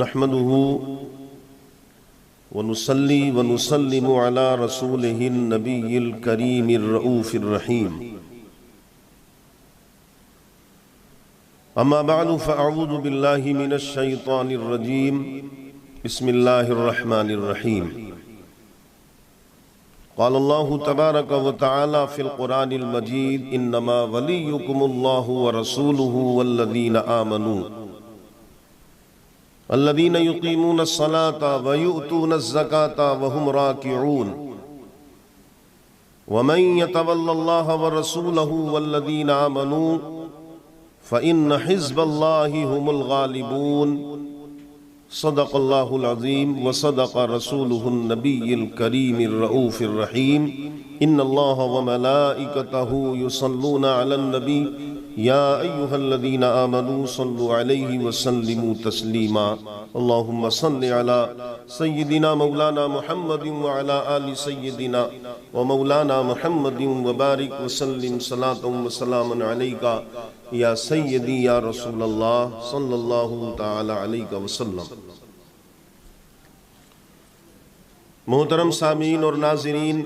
نحمده ونصلي ونسلم على رسوله النبي الكريم الرؤوف الرحيم أما بعد فأعوذ بالله من الشيطان الرجيم بسم الله الرحمن الرحيم قال الله تبارك وتعالى في القرآن المجيد إنما وليكم الله ورسوله والذين آمنوا الذين يقيمون الصلاة ويؤتون الزكاة وهم راكعون ومن يتول الله ورسوله والذين آمنوا فإن حزب الله هم الغالبون صدق الله العظيم وصدق رسوله النبي الكريم الرؤوف الرحيم إن الله وملائكته يصلون على النبي يا أيها الذين آمنوا صلوا عليه وسلموا تسليما اللهم صل على سيدنا مولانا محمد وعلى آل سيدنا ومولانا محمد وبارك وسلم صلاة وسلاما عليك یا سیدی یا رسول اللہ صلی اللہ تعالی علیہ وسلم۔ محترم سامعین اور ناظرین،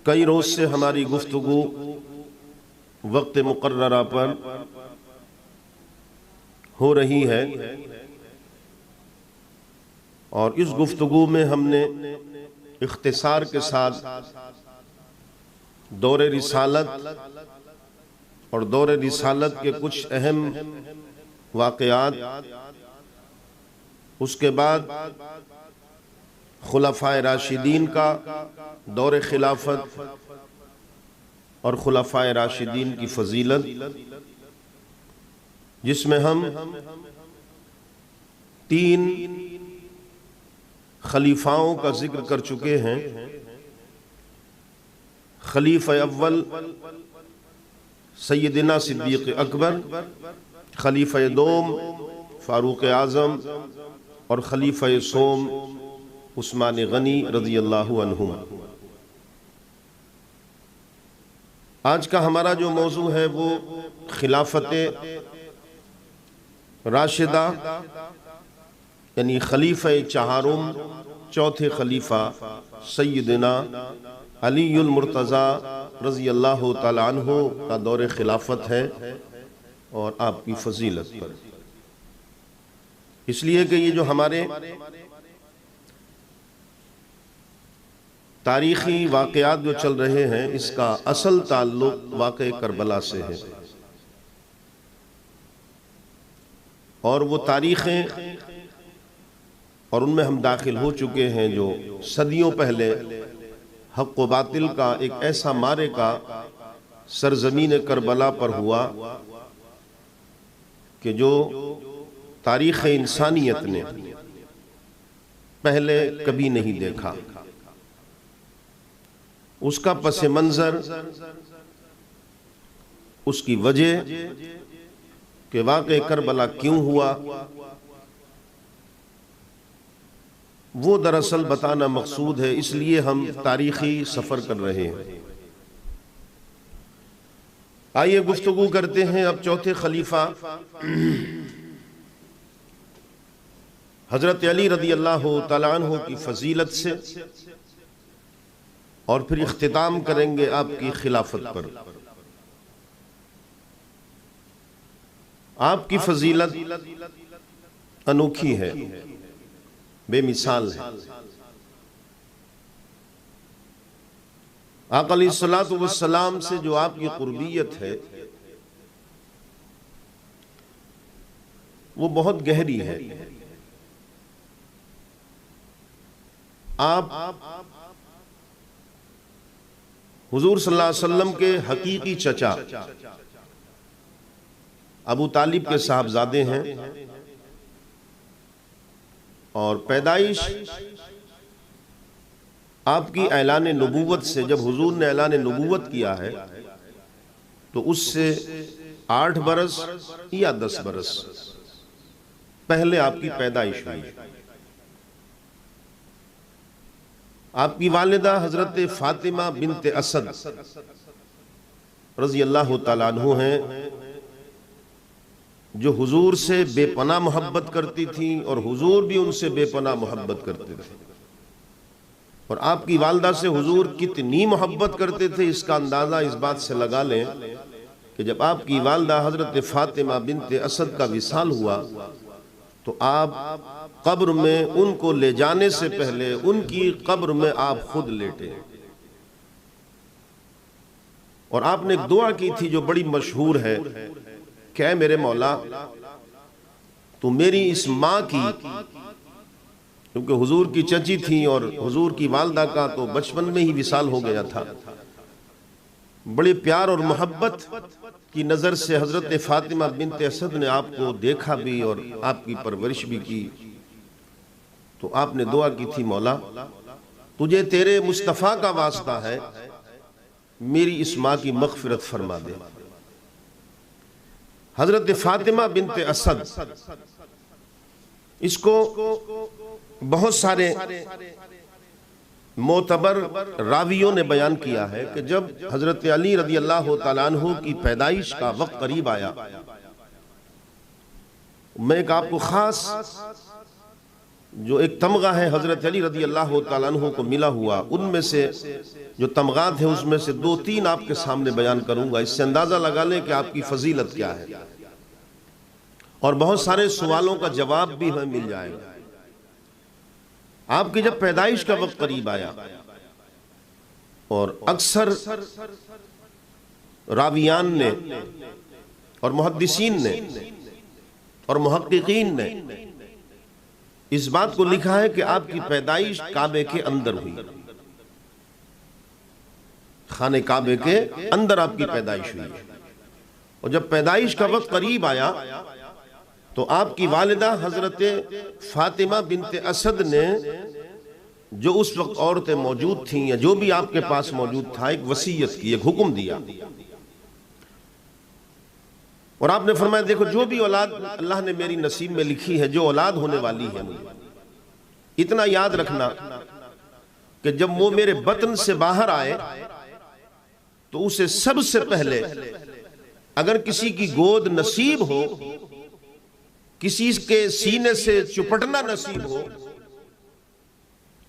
کئی روز سے ہماری گفتگو وقت مقررہ پر ہو رہی ہے اور اس گفتگو میں ہم نے اختصار کے ساتھ دور رسالت اور دور رسالت کے کچھ اہم واقعات، اس کے بعد خلفائے راشدین کا دور خلافت اور خلفائے راشدین کی فضیلت، جس میں ہم 3 خلیفاؤں کا ذکر کر چکے ہیں۔ خلیفہ اول سیدنا صدیق اکبر، خلیفہ دوم فاروق اعظم اور خلیفہ سوم عثمان غنی رضی اللہ عنہم۔ آج کا ہمارا جو موضوع ہے وہ خلافت راشدہ یعنی خلیفہ چہارم، چوتھے خلیفہ سیدنا علی المرتضی رضی اللہ تعالی عنہ کا دور خلافت ہے اور آپ کی فضیلت پر، اس لیے کہ یہ جو ہمارے تاریخی واقعات جو چل رہے ہیں اس کا اصل تعلق واقع کربلا سے ہے، اور وہ تاریخیں اور ان میں ہم داخل ہو چکے ہیں جو صدیوں پہلے حق و باطل کا ایک ایسا معرکہ سرزمین کربلا پر ہوا کہ جو تاریخ انسانیت نے پہلے کبھی نہیں دیکھا۔ اس کا پس منظر، اس کی وجہ کہ واقع کربلا کیوں ہوا، وہ دراصل بتانا مقصود ہے، اس لیے ہم تاریخی سفر کر رہے ہیں۔ آئیے گفتگو کرتے ہیں اب چوتھے خلیفہ حضرت علی رضی اللہ تعالیٰ عنہ کی فضیلت سے، اور پھر اختتام کریں گے آپ کی خلافت پر۔ آپ کی فضیلت انوکھی ہے، بے مثال ہے۔ آقا علیہ السلام سے جو آپ کی قربیت ہے وہ بہت گہری ہے۔ آپ حضور صلی اللہ علیہ وسلم کے حقیقی چچا ابو طالب کے صاحبزادے ہیں، اور پیدائش آپ کی اعلان نبوت سے، جب حضور نے اعلان نبوت کیا ہے تو اس سے 8 برس یا 10 برس پہلے آپ کی پیدائش ہوئی۔ آپ کی والدہ حضرت فاطمہ بنت اسد رضی اللہ تعالیٰ عنہ ہیں، جو حضور سے بے پناہ محبت کرتی تھیں اور حضور بھی ان سے بے پناہ محبت کرتے تھے. اور آپ کی والدہ سے حضور کتنی محبت کرتے تھے اس کا اندازہ اس بات سے لگا لیں کہ جب آپ کی والدہ حضرت فاطمہ بنت اسد کا وصال ہوا تو آپ قبر میں ان کو لے جانے سے پہلے ان کی قبر میں آپ خود لیٹے اور آپ نے ایک دعا کی تھی جو بڑی مشہور ہے کہ اے میرے مولا تو میری اس ماں کی، کیونکہ حضور کی چچی تھی اور حضور کی والدہ کا تو بچپن میں ہی وصال ہو گیا تھا، بڑے پیار اور محبت کی نظر سے حضرت فاطمہ بنت اسد نے آپ کو دیکھا بھی اور آپ کی پرورش بھی کی. تو آپ نے دعا کی تھی مولا تجھے تیرے مصطفیٰ کا واسطہ ہے میری اس ماں کی مغفرت فرما دے. حضرت فاطمہ بنت اسد اس کو بہت سارے معتبر راویوں نے بیان کیا ہے کہ جب حضرت علی رضی اللہ تعالیٰ عنہ کی پیدائش کا وقت قریب آیا، میں ایک آپ کو خاص جو ایک تمغہ ہے حضرت علی رضی اللہ تعالیٰ عنہ کو ملا ہوا، ان میں سے جو تمغات ہیں اس میں سے 2-3 آپ کے سامنے بیان کروں گا. اس سے اندازہ لگا لیں کہ آپ کی فضیلت کیا ہے اور بہت سارے سوالوں کا جواب بھی ہمیں مل جائے گا. آپ کی جب پیدائش کا وقت قریب آیا اور اکثر راویان نے اور محدثین نے اور محققین نے اس بات کو لکھا ہے کہ آپ کی پیدائش کعبے کے اندر ہوئی، خانہ کعبے کے اندر آپ کی پیدائش ہوئی. اور جب پیدائش کا وقت قریب آیا تو آپ کی والدہ حضرت فاطمہ بنت اسد نے جو اس وقت عورتیں موجود تھیں یا جو بھی آپ کے پاس موجود تھا ایک وصیت کی، ایک حکم دیا اور آپ نے فرمایا دیکھو جو بھی اولاد اللہ نے میری نصیب میں لکھی ہے، جو اولاد ہونے والی ہے مجھے، اتنا یاد رکھنا کہ جب وہ میرے بطن سے باہر آئے تو اسے سب سے پہلے اگر کسی کی گود نصیب ہو، کسی کے سینے سے چپٹنا نصیب ہو،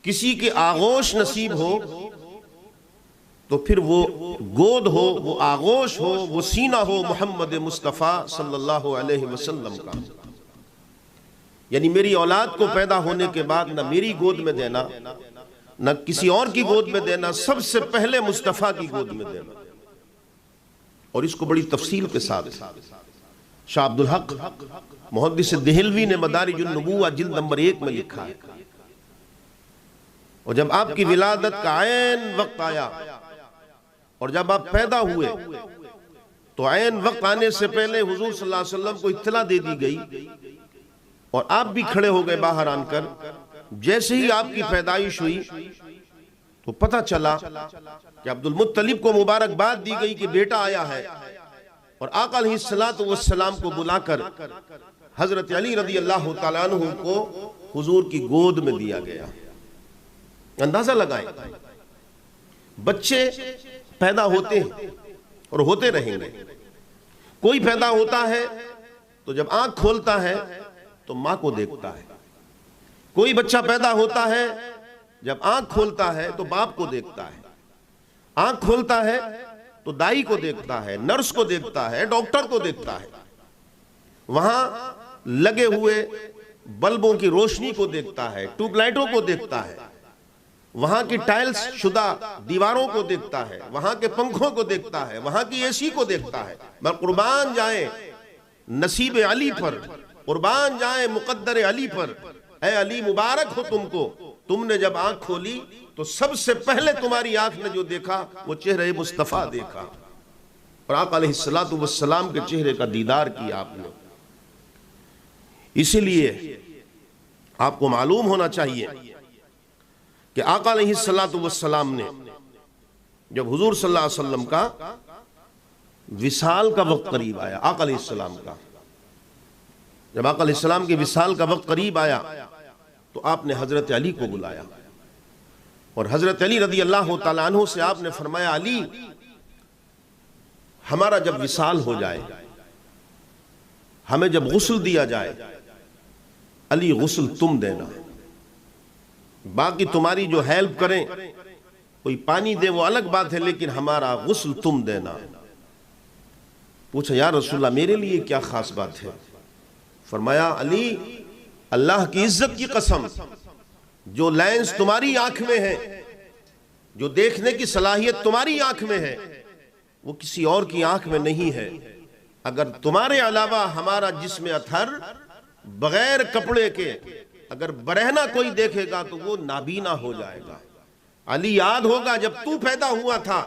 کسی کے آغوش نصیب ہو تو پھر وہ گود ہو، وہ آغوش ہو، وہ سینہ ہو محمد مصطفیٰ صلی اللہ علیہ وسلم کا. یعنی میری اولاد کو پیدا ہونے کے بعد نہ میری گود میں دینا نہ کسی اور کی گود میں دینا، سب سے پہلے مصطفیٰ کی گود میں دینا. اور اس کو بڑی تفصیل کے ساتھ شاہ عبدالحق محدث دہلوی نے مدارج النبوہ جلد نمبر 1 میں لکھا ہے. اور جب آپ کی ولادت کا عین وقت آیا اور جب آپ پیدا ہوئے تو عین وقت آنے سے پہلے حضور صلی اللہ علیہ وسلم کو اطلاع دے دی گئی اور آپ بھی کھڑے ہو گئے باہر آن کر. جیسے ہی آپ کی پیدائش ہوئی تو پتہ چلا کہ عبد المطلب کو مبارکباد دی گئی کہ بیٹا آیا ہے، اور آقا علیہ السلام کو بلا کر حضرت علی رضی اللہ تعالیٰ عنہ کو حضور کی گود میں دیا گیا. اندازہ لگائیں، بچے پیدا ہوتے ہیں اور ہوتے رہیں گے. کوئی پیدا ہوتا ہے تو جب آنکھ کھولتا ہے تو ماں کو دیکھتا ہے. کوئی بچہ پیدا ہوتا ہے جب آنکھ کھولتا ہے تو باپ کو دیکھتا ہے. آنکھ کھولتا ہے تو دائی کو دیکھتا ہے، نرس کو دیکھتا ہے، ڈاکٹر کو دیکھتا ہے، وہاں لگے ہوئے بلبوں کی روشنی کو دیکھتا ہے، ٹیوب لائٹوں کو دیکھتا ہے، وہاں کی ٹائلز شدہ دیواروں کو دیکھتا ہے، وہاں کے پنکھوں کو دیکھتا ہے، وہاں کی اے سی کو دیکھتا ہے. میں قربان جائیں نصیب علی پر، قربان جائیں مقدر علی پر. اے علی مبارک ہو تم کو، تم نے جب آنکھ کھولی تو سب سے پہلے تمہاری آنکھ نے جو دیکھا وہ چہرہ مصطفیٰ دیکھا اور آقا علیہ السلام کے چہرے کا دیدار کیا آپ نے. اسی لیے آپ کو معلوم ہونا چاہیے کہ آقا علیہ السلام نے جب حضور صلی اللہ علیہ وسلم کا وصال کا وقت قریب آیا، آقا علیہ السلام کا جب آقا علیہ السلام کے وصال کا وقت قریب آیا تو آپ نے حضرت علی کو بلایا اور حضرت علی رضی اللہ تعالیٰ عنہ سے آپ نے فرمایا علی ہمارا جب وصال ہو جائے، ہمیں جب غسل دیا جائے علی غسل تم دینا، باقی تمہاری جو ہیلپ کریں کوئی پانی دے وہ الگ بات ہے، لیکن ہمارا غسل تم دینا۔ پوچھا یا رسول اللہ میرے لیے کیا خاص بات ہے؟ فرمایا علی اللہ کی عزت کی قسم، جو لینس تمہاری آنکھ میں ہے، جو دیکھنے کی صلاحیت تمہاری آنکھ میں ہے، وہ کسی اور کی آنکھ میں نہیں ہے۔ اگر تمہارے علاوہ ہمارا جسم اطہر بغیر کپڑے کے اگر برہنہ کوئی دیکھے گا تو وہ نابینا ہو جائے گا۔ علی یاد ہوگا جب تو پیدا ہوا تھا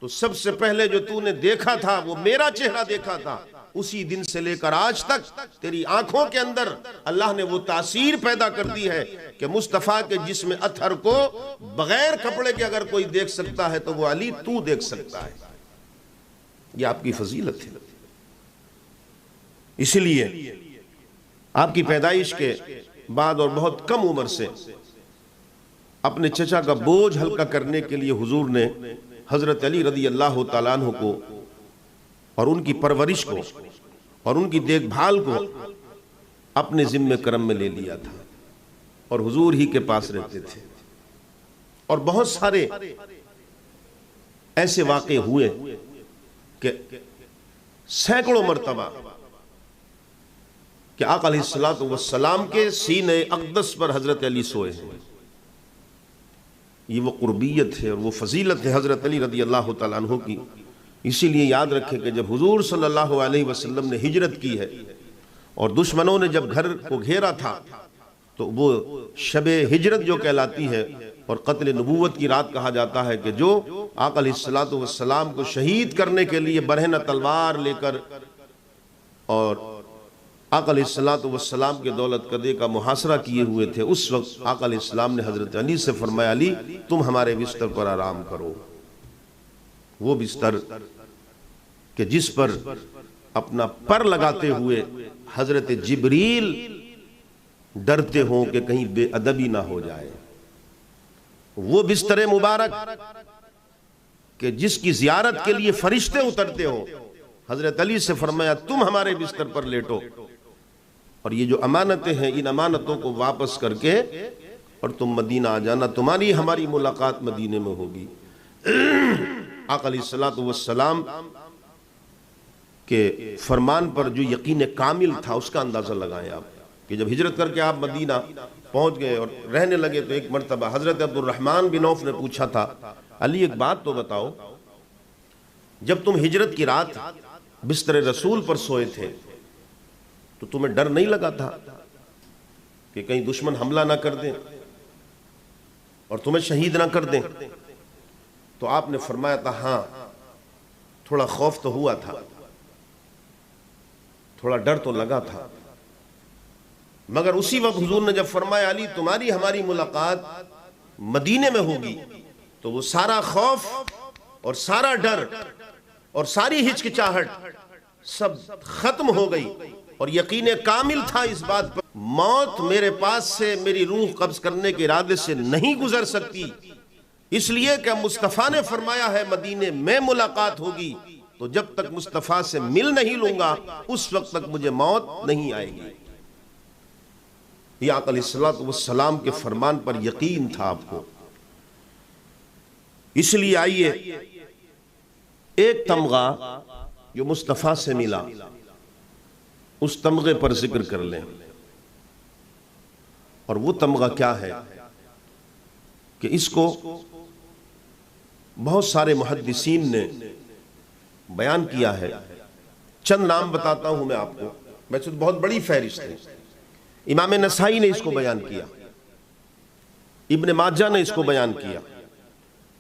تو سب سے پہلے جو تو نے دیکھا تھا وہ میرا چہرہ دیکھا تھا، اسی دن سے لے کر آج تک تیری آنکھوں کے اندر اللہ نے وہ تاثیر پیدا کر دی ہے کہ مصطفیٰ کے جسم اطہر کو بغیر کپڑے کے اگر کوئی دیکھ سکتا ہے تو وہ علی تو دیکھ سکتا ہے۔ یہ آپ کی فضیلت ہے۔ اسی لیے آپ کی پیدائش کے بعد اور بہت کم عمر سے اپنے چچا کا بوجھ ہلکا کرنے کے لیے حضور نے حضرت علی رضی اللہ تعالیٰ عنہ کو اور ان کی پرورش کو اور ان کی دیکھ بھال کو اپنے ذمہ کرم میں لے لیا تھا اور حضور ہی کے پاس رہتے تھے۔ اور بہت سارے ایسے واقعے ہوئے کہ سینکڑوں مرتبہ کہ آقا علیہ السلام کے سینے اقدس پر حضرت علی سوئے ہیں۔ یہ وہ قربیت ہے اور وہ فضیلت ہے حضرت علی رضی اللہ تعالیٰ عنہ کی۔ اسی لیے یاد رکھے کہ جب حضور صلی اللہ علیہ وسلم نے ہجرت کی ہے اور دشمنوں نے جب گھر کو گھیرا تھا تو وہ شب ہجرت جو کہلاتی ہے اور قتل نبوت کی رات کہا جاتا ہے کہ جو آقا علیہ السلام کو شہید کرنے کے لیے برہنہ تلوار لے کر اور آقا علیہ السلام کے دولت قدے کا محاصرہ کیے ہوئے تھے، اس وقت آقا علیہ السلام نے حضرت علی سے فرمایا علی تم ہمارے بستر پر آرام کرو۔ وہ بستر کہ جس پر اپنا پر لگاتے ہوئے حضرت جبریل ڈرتے ہوں کہ کہیں بے ادبی نہ ہو جائے، وہ بستر مبارک کہ جس کی زیارت کے لیے فرشتے اترتے ہوں، حضرت علی سے فرمایا تم ہمارے بستر پر لیٹو اور یہ جو امانتیں ہیں ان امانتوں کو واپس کر کے اور تم مدینہ آ جانا، تمہاری ہماری ملاقات مدینے میں ہوگی۔ آقا علیہ السلام کے فرمان پر جو یقین کامل تھا اس کا اندازہ لگائیں آپ کہ جب ہجرت کر کے آپ مدینہ پہنچ گئے اور رہنے لگے تو ایک مرتبہ حضرت عبد الرحمن بن عوف نے پوچھا تھا علی ایک بات تو بتاؤ، جب تم ہجرت کی رات بستر رسول پر سوئے تھے تو تمہیں ڈر نہیں لگا تھا کہ کہیں دشمن حملہ نہ کر دیں اور تمہیں شہید نہ کر دیں؟ تو آپ نے فرمایا تھا ہاں تھوڑا خوف تو ہوا تھا، تھوڑا ڈر تو لگا تھا، مگر اسی وقت حضور نے جب فرمایا علی تمہاری ہماری ملاقات مدینے میں ہوگی تو وہ سارا خوف اور سارا ڈر اور ساری ہچکچاہٹ سب ختم ہو گئی اور یقین کامل تھا اس بات پر موت میرے پاس سے میری روح قبض کرنے کے ارادے سے نہیں گزر سکتی، اس لیے کہ مصطفیٰ نے فرمایا ہے مدینے میں ملاقات ہوگی، تو جب تک مصطفیٰ سے مل نہیں لوں گا اس وقت تک مجھے موت نہیں آئے گی۔ یہ آقا علیہ السلام کے فرمان پر یقین تھا آپ کو۔ اس لیے آئیے ایک تمغہ جو مصطفیٰ سے ملا اس تمغے پر ذکر کر لیں، اور وہ تمغہ کیا ہے کہ اس کو بہت سارے محدثین نے بیان کیا ہے۔ چند نام بتاتا ہوں میں آپ کو، ویسے تو بہت بڑی فہرست ہے۔ امام نسائی نے اس کو بیان کیا، ابن ماجہ نے اس کو بیان کیا،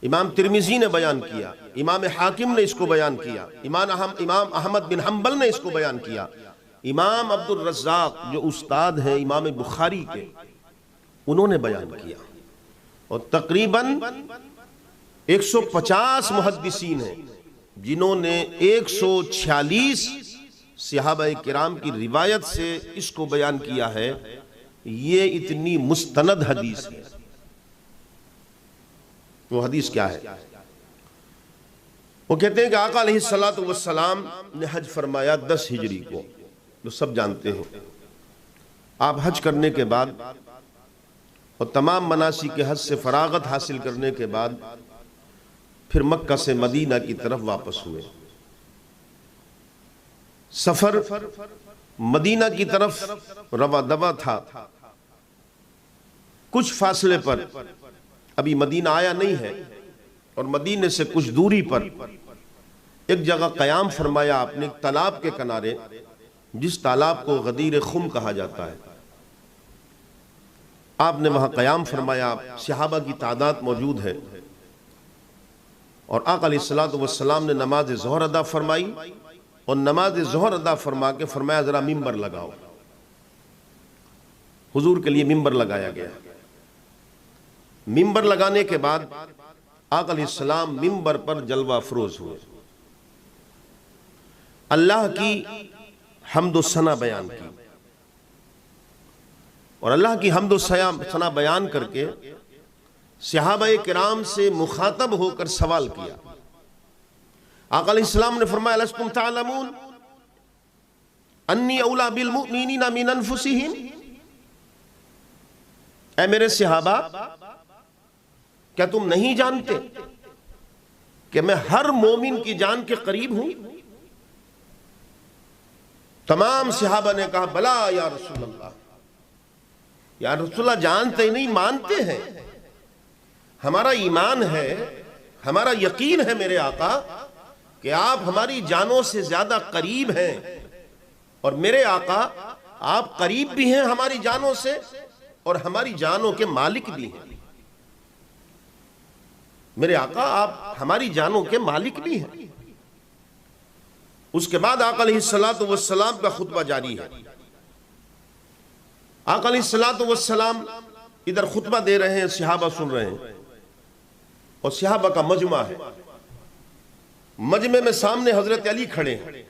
امام ترمذی نے بیان کیا، امام حاکم نے اس کو بیان کیا، امام احمد بن حنبل نے اس کو بیان کیا، امام عبد الرزاق جو استاد ہیں امام بخاری کے انہوں نے بیان کیا، اور تقریباً 150 محدثین ہیں جنہوں نے 146 صحابہ کرام کی روایت سے اس کو بیان کیا ہے۔ یہ اتنی مستند حدیث ہے۔ وہ حدیث کیا ہے؟ وہ کہتے ہیں کہ آقا علیہ السلام نے حج فرمایا 10 ہجری کو، جو سب جانتے ہیں۔ آپ حج کرنے کے بعد اور تمام مناسک کے حج سے فراغت حاصل کرنے کے بعد پھر مکہ سے مدینہ کی طرف واپس ہوئے۔ سفر مدینہ کی طرف رواں دواں تھا۔ کچھ فاصلے پر، ابھی مدینہ آیا نہیں ہے، اور مدینے سے کچھ دوری پر ایک جگہ قیام فرمایا آپ نے، ایک تالاب کے کنارے، جس تالاب کو غدیر خم کہا جاتا ہے۔ آپ نے وہاں قیام فرمایا، صحابہ کی تعداد موجود ہے، اور آقا علیہ السلام نے نماز ظہر ادا فرمائی، اور نماز ظہر ادا فرما کے فرمایا ذرا ممبر لگاؤ۔ حضور کے لیے ممبر لگایا گیا۔ ممبر لگانے کے بعد آقا علیہ السلام ممبر پر جلوہ افروز ہوئے، اللہ کی حمد و ثنا بیان کی، اور اللہ کی حمد و ثنا بیان کر کے صحابہ کرام سے مخاطب ہو کر سوال کیا۔ آقا علیہ السلام نے فرمایا لستم تعلمون انی اولی بالمؤمنین من انفسہم، اے میرے صحابہ کیا تم نہیں جانتے کہ میں ہر مومن کی جان کے قریب ہوں؟ تمام صحابہ نے کہا بلا یا رسول اللہ، یا رسول اللہ جانتے ہی نہیں، مانتے ہیں، ہمارا ایمان ہے، ہمارا یقین ہے میرے آقا کہ آپ ہماری جانوں سے زیادہ قریب ہیں، اور میرے آقا آپ قریب بھی ہیں ہماری جانوں سے اور ہماری جانوں کے مالک بھی ہیں۔ میرے آقا آپ ہماری جانوں کے مالک بھی ہیں۔ اس کے بعد آقا علیہ السلام کا خطبہ جاری ہے۔ آقا علیہ السلام ادھر خطبہ دے رہے ہیں، صحابہ سن رہے ہیں، اور صحابہ کا مجمع ہے۔ مجمع میں سامنے حضرت علی کھڑے ہیں۔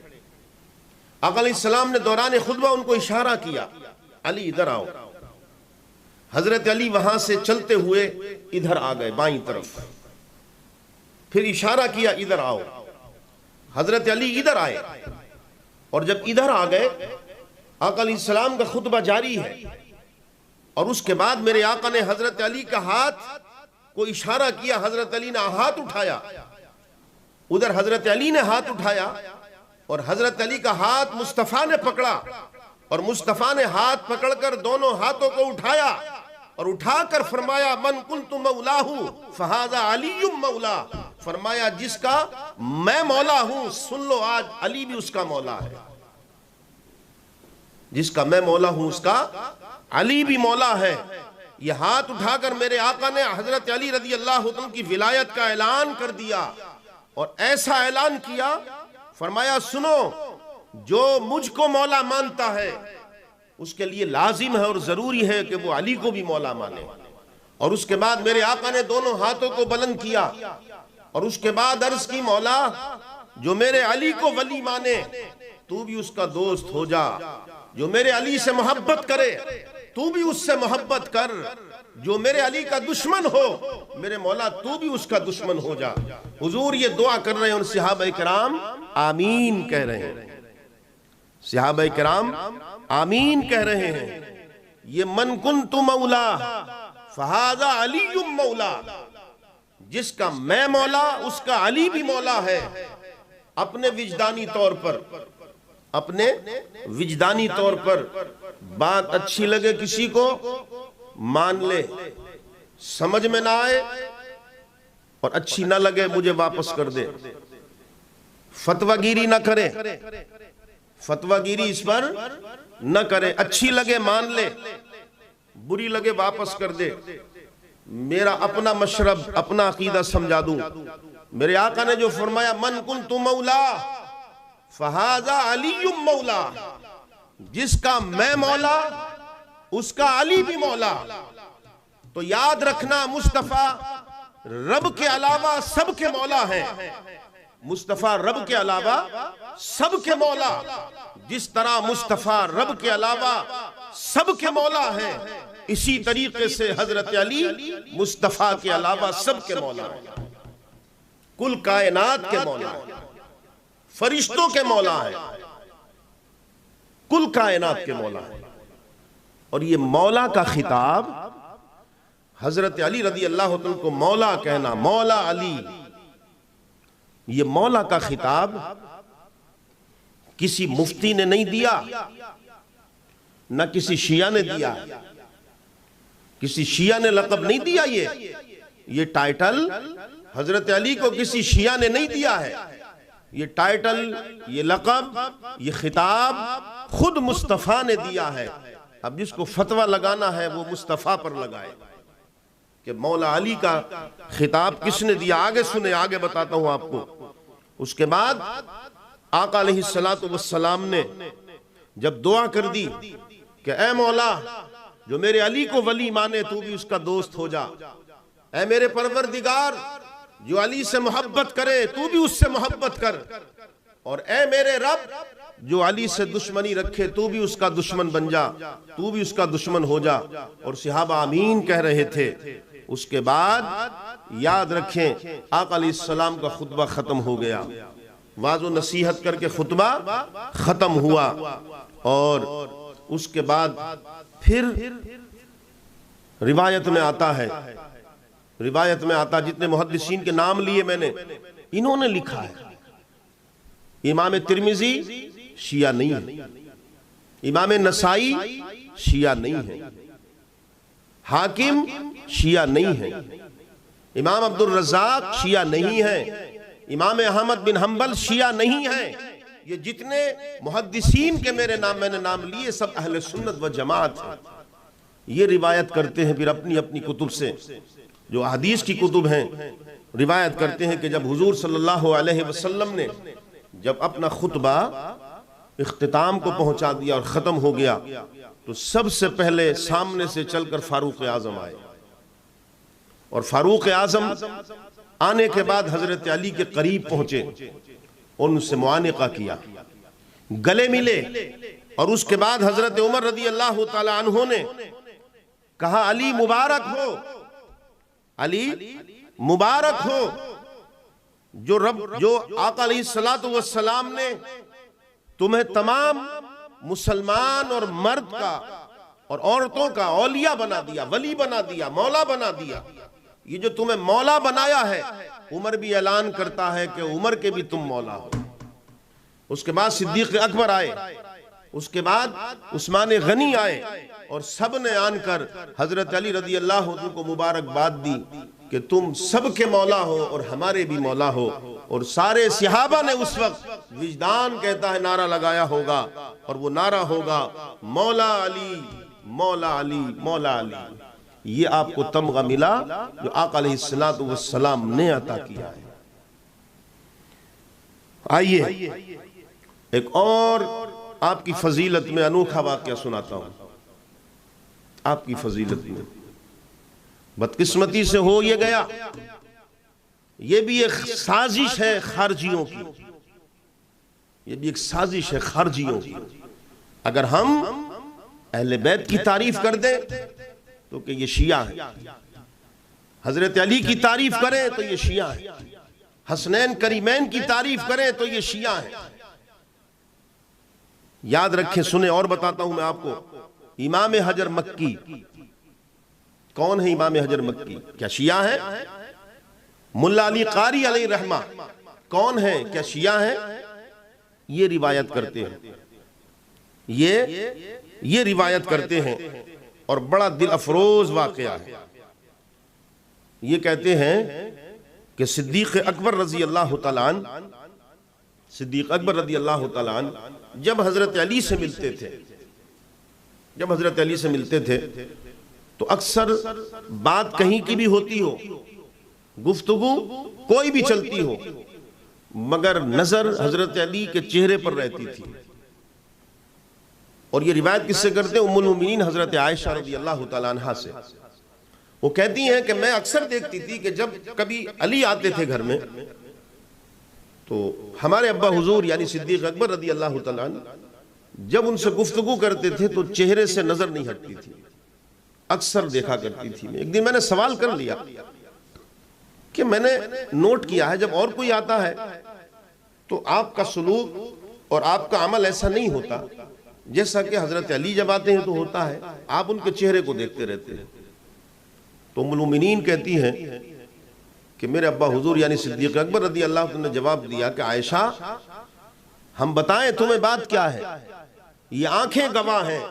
آقا علیہ السلام نے دوران خطبہ ان کو اشارہ کیا، علی ادھر آؤ۔ حضرت علی وہاں سے چلتے ہوئے ادھر آ گئے بائیں طرف، پھر اشارہ کیا ادھر آؤ۔ حضرت علی ادھر آئے، اور جب ادھر آ گئے آقا علیہ السلام کا خطبہ جاری ہے، اور اس کے بعد میرے آقا نے حضرت علی کا ہاتھ کو اشارہ کیا، حضرت علی نے ہاتھ اٹھایا، ادھر حضرت علی نے ہاتھ اٹھایا، اور حضرت علی کا ہاتھ مصطفیٰ نے پکڑا، اور مصطفیٰ نے ہاتھ پکڑ کر دونوں ہاتھوں کو اٹھایا، اور اٹھا کر فرمایا من کنت مولاہ فہذا علی مولا، فرمایا جس کا میں مولا ہوں سن لو آج علی بھی اس کا مولا ہے، جس کا میں مولا ہوں اس کا علی بھی مولا ہے۔ یہ ہاتھ اٹھا کر میرے آقا نے حضرت علی رضی اللہ عنہ کی ولایت کا اعلان کر دیا، اور ایسا اعلان کیا، فرمایا سنو جو مجھ کو مولا مانتا ہے اس کے لیے لازم ہے اور ضروری ہے کہ وہ علی کو بھی مولا مانے۔ اور اس کے بعد میرے آقا نے دونوں ہاتھوں کو بلند کیا، اور اس کے بعد عرض کی مولا جو میرے علی کو ولی مانے تو بھی اس کا دوست ہو جا، جو میرے علی سے محبت کرے تو بھی اس سے محبت کر، جو میرے علی کا دشمن ہو میرے مولا تو بھی اس کا دشمن ہو جا۔ حضور یہ دعا کر رہے ہیں اور صحابہ کرام آمین کہہ رہے ہیں، صحابہ کرام آمین کہہ رہے ہیں۔ یہ من کنت مولا فہذا علی مولا، جس کا میں مولا اس کا علی بھی مولا ہے۔ اپنے وجدانی طور پر، اپنے وجدانی طور پر بات اچھی لگے کسی کو مان لے، سمجھ میں نہ آئے اور اچھی نہ لگے مجھے واپس کر دے، فتوہ گیری نہ کرے، فتوہ گیری اس پر نہ کرے، اچھی لگے مان لے، بری لگے واپس کر دے۔ میرا اپنا مشرب، اپنا عقیدہ سمجھا دوں، میرے آقا نے جو فرمایا من کنت مولا فہذا علی مولا، جس کا میں مولا اس کا علی بھی مولا۔ تو یاد رکھنا مصطفیٰ رب کے علاوہ سب کے مولا ہیں، مصطفیٰ رب کے علاوہ سب کے مولا، جس طرح مصطفیٰ رب کے علاوہ سب کے مولا ہیں، اسی طریقے سے حضرت علی مصطفیٰ کے علاوہ سب کے مولا ہیں، کل کائنات کے مولا ہیں، فرشتوں کے مولا ہیں، کل کائنات کے مولا ہیں۔ اور یہ مولا کا خطاب حضرت علی رضی اللہ عنہ کو مولا کہنا، مولا علی، یہ مولا کا خطاب کسی مفتی نے نہیں دیا، نہ کسی شیعہ نے دیا، کسی شیعہ نے لقب نہیں دیا۔ یہ ٹائٹل حضرت علی کو کسی شیعہ نے نہیں دیا ہے، یہ ٹائٹل، یہ لقب، یہ خطاب خود مصطفیٰ نے دیا ہے۔ اب جس کو فتویٰ لگانا ہے وہ مصطفیٰ پر لگائے کہ مولا علی کا خطاب کس نے دیا۔ آگے سنیں، آگے بتاتا ہوں آپ کو۔ اس کے بعد آقا علیہ السلام نے جب دعا کر دی کہ اے مولا جو میرے علی کو ولی مانے تو بھی اس کا دوست ہو جا، اے میرے پروردگار جو علی سے محبت کرے تو بھی اس سے محبت کر، اور اے میرے رب جو علی سے دشمنی رکھے تو بھی اس کا دشمن بن جا، تو بھی اس کا دشمن ہو جا۔ اور صحابہ آمین کہہ رہے تھے۔ اس کے بعد یاد رکھیں آقا علیہ السلام کا خطبہ ختم ہو گیا، واعظ و نصیحت کر کے خطبہ ختم ہوا، اور اس کے بعد پھر روایت میں آتا ہے، روایت میں آتا، جتنے محدثین کے نام لیے میں نے، انہوں نے لکھا ہے امام ترمذی شیعہ نہیں ہے، امام نسائی شیعہ نہیں ہے، حاکم شیعہ نہیں ہے، امام عبد الرزاق شیعہ نہیں ہے، امام احمد بن حنبل شیعہ نہیں ہے۔ یہ جتنے محدثین کے میں نے نام لیے سب اہل سنت و جماعت ہیں۔ یہ روایت کرتے ہیں پھر اپنی اپنی کتب سے، جو حدیث کی کتب ہیں، روایت کرتے ہیں کہ جب حضور صلی اللہ علیہ وسلم نے جب اپنا خطبہ اختتام کو پہنچا دیا اور ختم ہو گیا تو سب سے پہلے سامنے سے چل کر فاروق اعظم آئے، اور فاروق اعظم آنے کے بعد حضرت علی کے قریب پہنچے، ان سے معانقہ کیا، گلے ملے، اور اس کے بعد حضرت عمر رضی اللہ تعالی عنہ نے کہا علی مبارک ہو، علی مبارک ہو، جو آقا علیہ السلام نے تمہیں تمام مسلمان اور مرد کا اور عورتوں کا اولیاء بنا دیا، ولی بنا دیا، مولا بنا دیا۔ یہ جو تمہیں مولا بنایا ہے، عمر بھی اعلان کرتا ہے کہ عمر کے بھی تم مولا ہو۔ اس کے بعد صدیق اکبر آئے، اس کے بعد عثمان غنی آئے، اور سب نے آن کر حضرت علی رضی اللہ عنہ کو مبارکباد دی کہ تم سب کے مولا ہو اور ہمارے بھی مولا ہو۔ اور سارے صحابہ نے اس وقت وجدان کہتا ہے نعرہ لگایا ہوگا، اور وہ نعرہ ہوگا مولا علی، مولا علی، مولا علی۔ یہ آپ کو تمغہ ملا جو آقا علیہ السلام نے عطا کیا ہے۔ آئیے ایک اور آپ کی فضیلت میں انوکھا واقعہ سناتا ہوں۔ آپ کی فضیلت میں بدقسمتی سے ہو یہ گیا، یہ بھی ایک سازش ہے خارجیوں کی، یہ بھی ایک سازش ہے خارجیوں کی۔ اگر ہم اہل بیت کی تعریف کر دیں تو کہ یہ شیعہ ہیں، حضرت علی کی تعریف کریں تو یہ شیعہ ہیں، حسنین کریمین کی تعریف کریں تو یہ شیعہ ہیں۔ یاد رکھیں، سنیں، اور بتاتا ہوں میں آپ کو۔ امام حجر مکی کون ہے؟ امام حجر مکی کیا شیعہ ہیں؟ ملا علی قاری علیہ رحمہ کون ہے؟ کیا شیعہ ہیں؟ یہ روایت کرتے ہیں، یہ روایت کرتے ہیں، اور بڑا دل افروز واقعہ ہے۔ یہ کہتے ہیں کہ صدیق اکبر رضی اللہ تعالیٰ عنہ، صدیق اکبر رضی اللہ تعالیٰ عنہ جب حضرت علی سے ملتے تھے تو اکثر بات کہیں کی بھی ہوتی ہو، گفتگو کوئی بھی چلتی ہو، مگر نظر حضرت علی کے چہرے پر رہتی تھی۔ اور یہ روایت کس سے کرتے ہیں؟ ام المومنین حضرت عائشہ رضی اللہ تعالیٰ عنہ سے۔ وہ کہتی ہیں کہ میں اکثر دیکھتی تھی کہ جب کبھی علی آتے تھے گھر میں تو ہمارے ابا حضور یعنی صدیق اکبر رضی اللہ تعالیٰ عنہ جب ان سے گفتگو کرتے تھے تو چہرے سے نظر نہیں ہٹتی تھی، اکثر دیکھا کرتی تھی۔ ایک دن میں نے سوال کر لیا کہ میں نے نوٹ کیا ہے جب اور کوئی آتا ہے تو آپ کا سلوک اور آپ کا عمل ایسا نہیں ہوتا، جیسا کہ حضرت علی جب آتے ہیں تو ہوتا ہے، آپ ان کے چہرے کو دیکھتے رہتے ہیں۔ تو ام المومنین کہتی ہیں کہ میرے ابا حضور یعنی صدیق اکبر رضی اللہ عنہ نے جواب دیا کہ عائشہ ہم بتائیں تمہیں بات کیا ہے؟ یہ آنکھیں گواہ ہیں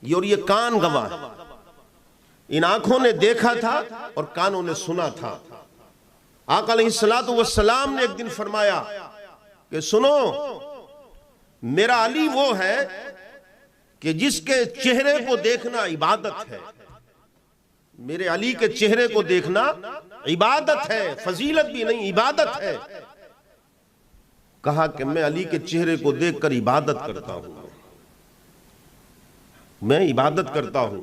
اور یہ کان گواہ ہیں۔ ان آنکھوں نے دیکھا تھا اور کانوں نے سنا تھا۔ آقا علیہ السلام نے ایک دن فرمایا کہ سنو، میرا علی وہ ہے کہ جس کے چہرے کو دیکھنا عبادت ہے۔ میرے علی کے چہرے کو دیکھنا عبادت ہے، فضیلت بھی نہیں، عبادت ہے۔ کہا کہ میں علی کے چہرے کو دیکھ کر عبادت کرتا ہوں، میں عبادت کرتا ہوں۔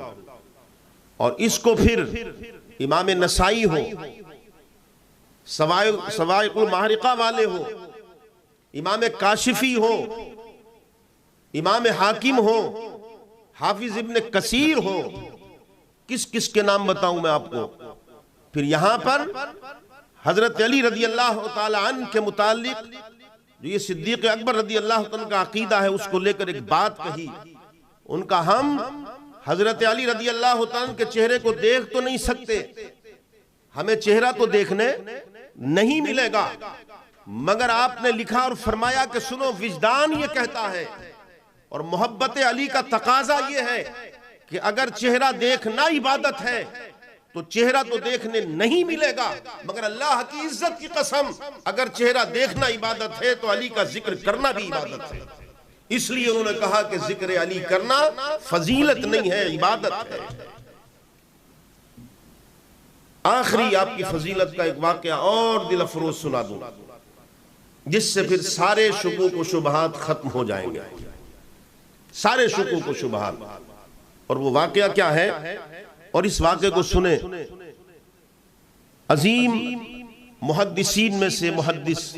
اور اس کو پھر امام نسائی ہو، سوائق المحرقہ والے ہو، امام کاشفی ہو، امام حاکم ہو، حافظ ابن کثیر ہو، کس کس کے نام بتاؤں میں آپ کو؟ پھر یہاں پر حضرت علی رضی اللہ تعالی عنہ کے متعلق جو یہ صدیق اکبر رضی اللہ عنہ کا عقیدہ ہے، اس کو لے کر ایک بات کہی ان کا، ہم حضرت علی رضی اللہ عنہ کے چہرے کو دیکھ تو نہیں سکتے، ہمیں چہرہ تو دیکھنے نہیں ملے گا، مگر آپ نے لکھا اور فرمایا کہ سنو، وجدان یہ کہتا ہے اور محبت علی کا تقاضا یہ ہے کہ اگر چہرہ دیکھنا عبادت ہے تو چہرہ تو دیکھنے نہیں ملے گا، مگر اللہ کی عزت کی قسم اگر چہرہ دیکھنا عبادت ہے تو علی کا ذکر کرنا بھی عبادت ہے۔ اس لیے انہوں نے کہا کہ ذکر علی کرنا فضیلت نہیں ہے، عبادت ہے۔ آخری آپ کی فضیلت کا ایک واقعہ اور دل افروز سنا دوں، جس سے پھر سارے شکوک و شبہات ختم ہو جائیں گے، سارے شکوک و شبہات۔ اور وہ واقعہ کیا ہے؟ اور اس واقعے کو سنیں، عظیم محدثین میں سے محدث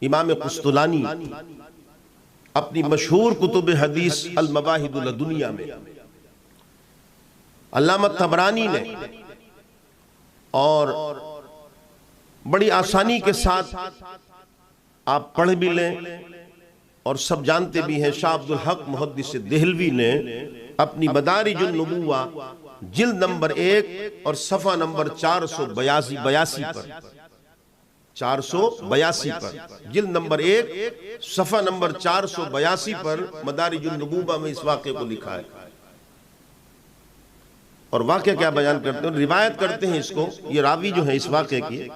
امام قسطلانی اپنی مشہور کتب حدیث المواہب الدنیا میں، علامہ طبرانی نے، اور بڑی آسانی کے ساتھ آپ پڑھ بھی لیں اور سب جانتے بھی ہیں، شاہ عبد الحق محدث دہلوی نے اپنی مدارج النبوہ جلد نمبر 1 اور صفحہ نمبر 482 پر، 482 پر، جلد نمبر 1 صفحہ نمبر 482 پر مدارج النبوہ میں اس واقعے کو لکھا ہے۔ اور واقعہ کیا بیان کرتے ہیں، روایت کرتے ہیں اس کو، یہ راوی جو ہے اس واقعے کی،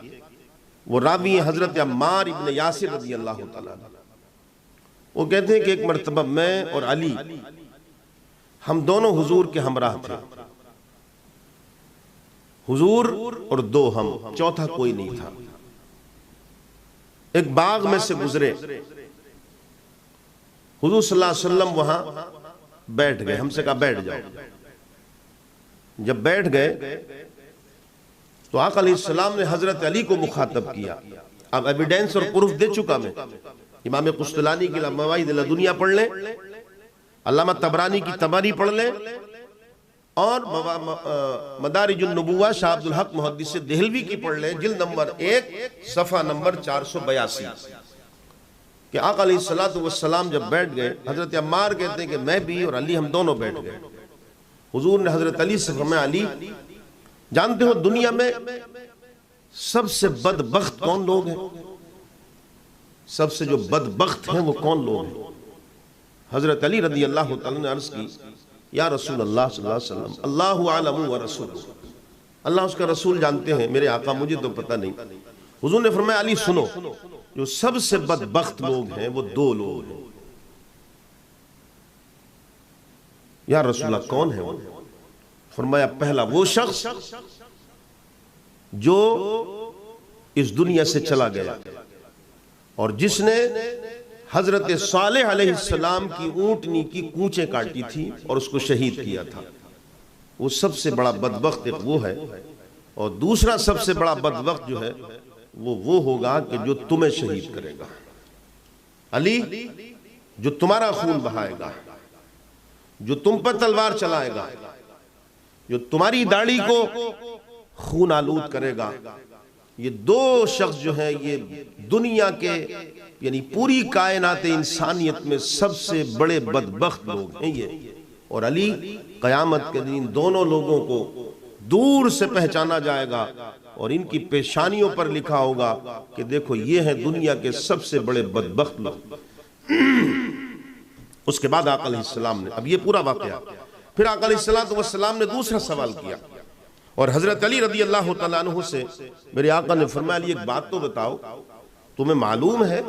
وہ راوی ہیں حضرت عمار ابن یاسر رضی اللہ تعالیٰ عنہ۔ وہ کہتے ہیں کہ ایک مرتبہ میں اور علی ہم دونوں حضور کے ہمراہ تھے، حضور اور دو ہم، چوتھا کوئی نہیں تھا۔ ایک باغ میں سے گزرے، حضور صلی اللہ علیہ وسلم وہاں بیٹھ گئے، ہم سے کہا بیٹھ جاؤ۔ جب بیٹھ گئے تو آقا علیہ السلام نے حضرت علی کو مخاطب کیا۔ اب ایویڈنس اور پروف دے چکا میں، امام قسطلانی کی مواہب الدنیا پڑھ لیں، علامہ طبرانی کی تبری پڑھ لیں، اور مدارج النبوہ شاہ عبد الحق محدث دہلوی کی پڑھ لیں، جلد نمبر 1 صفحہ نمبر 482، کہ آقا علیہ السلام جب بیٹھ گئے، حضرت عمار کہتے ہیں کہ میں بھی اور علی ہم دونوں بیٹھ گئے۔ حضور نے حضرت علی سے فرمایا، علی جانتے ہو دنیا میں سب سے بدبخت کون لوگ ہیں؟ سب سے جو بدبخت ہیں وہ کون لوگ ہیں؟ حضرت علی رضی اللہ تعالیٰ نے عرض کی، یا رسول اللہ صلی اللہ علیہ وسلم، اللہ عالم و رسول، اللہ اس کا رسول جانتے ہیں، میرے آقا مجھے تو پتہ نہیں۔ حضور نے فرمایا، علی سنو، جو سب سے بدبخت لوگ ہیں وہ دو لوگ ہیں۔ یا رسول اللہ کون ہے وہ؟ فرمایا، پہلا وہ شخص جو اس دنیا سے چلا گیا اور جس نے حضرت صالح علیہ السلام کی اونٹنی کی کونچیں کاٹی تھی اور اس کو شہید کیا تھا، وہ سب سے بڑا بدبخت ایک وہ ہے۔ اور دوسرا سب سے بڑا بدبخت جو ہے وہ ہوگا کہ جو تمہیں شہید کرے گا، علی، جو تمہارا خون بہائے گا، جو تم پر تلوار چلائے گا، جو تمہاری داڑھی کو خون آلود کرے گا۔ یہ دو شخص جو ہیں یہ دنیا کے یعنی پوری کائنات انسانیت میں سب سے بڑے بدبخت لوگ ہیں یہ. اور علی قیامت کے دن دونوں لوگوں کو دور سے پہچانا جائے گا اور ان کی پیشانیوں پر لکھا ہوگا کہ دیکھو یہ ہیں دنیا کے سب سے بڑے بدبخت لوگ. اس کے بعد آقا علیہ السلام نے، اب یہ پورا واقعہ، پھر آقا علیہ السلام نے دوسرا سوال کیا اور حضرت علی رضی اللہ تعالیٰ عنہ سے میرے آقا نے فرمایا علی ایک بات تو بتاؤ، تمہیں معلوم ہے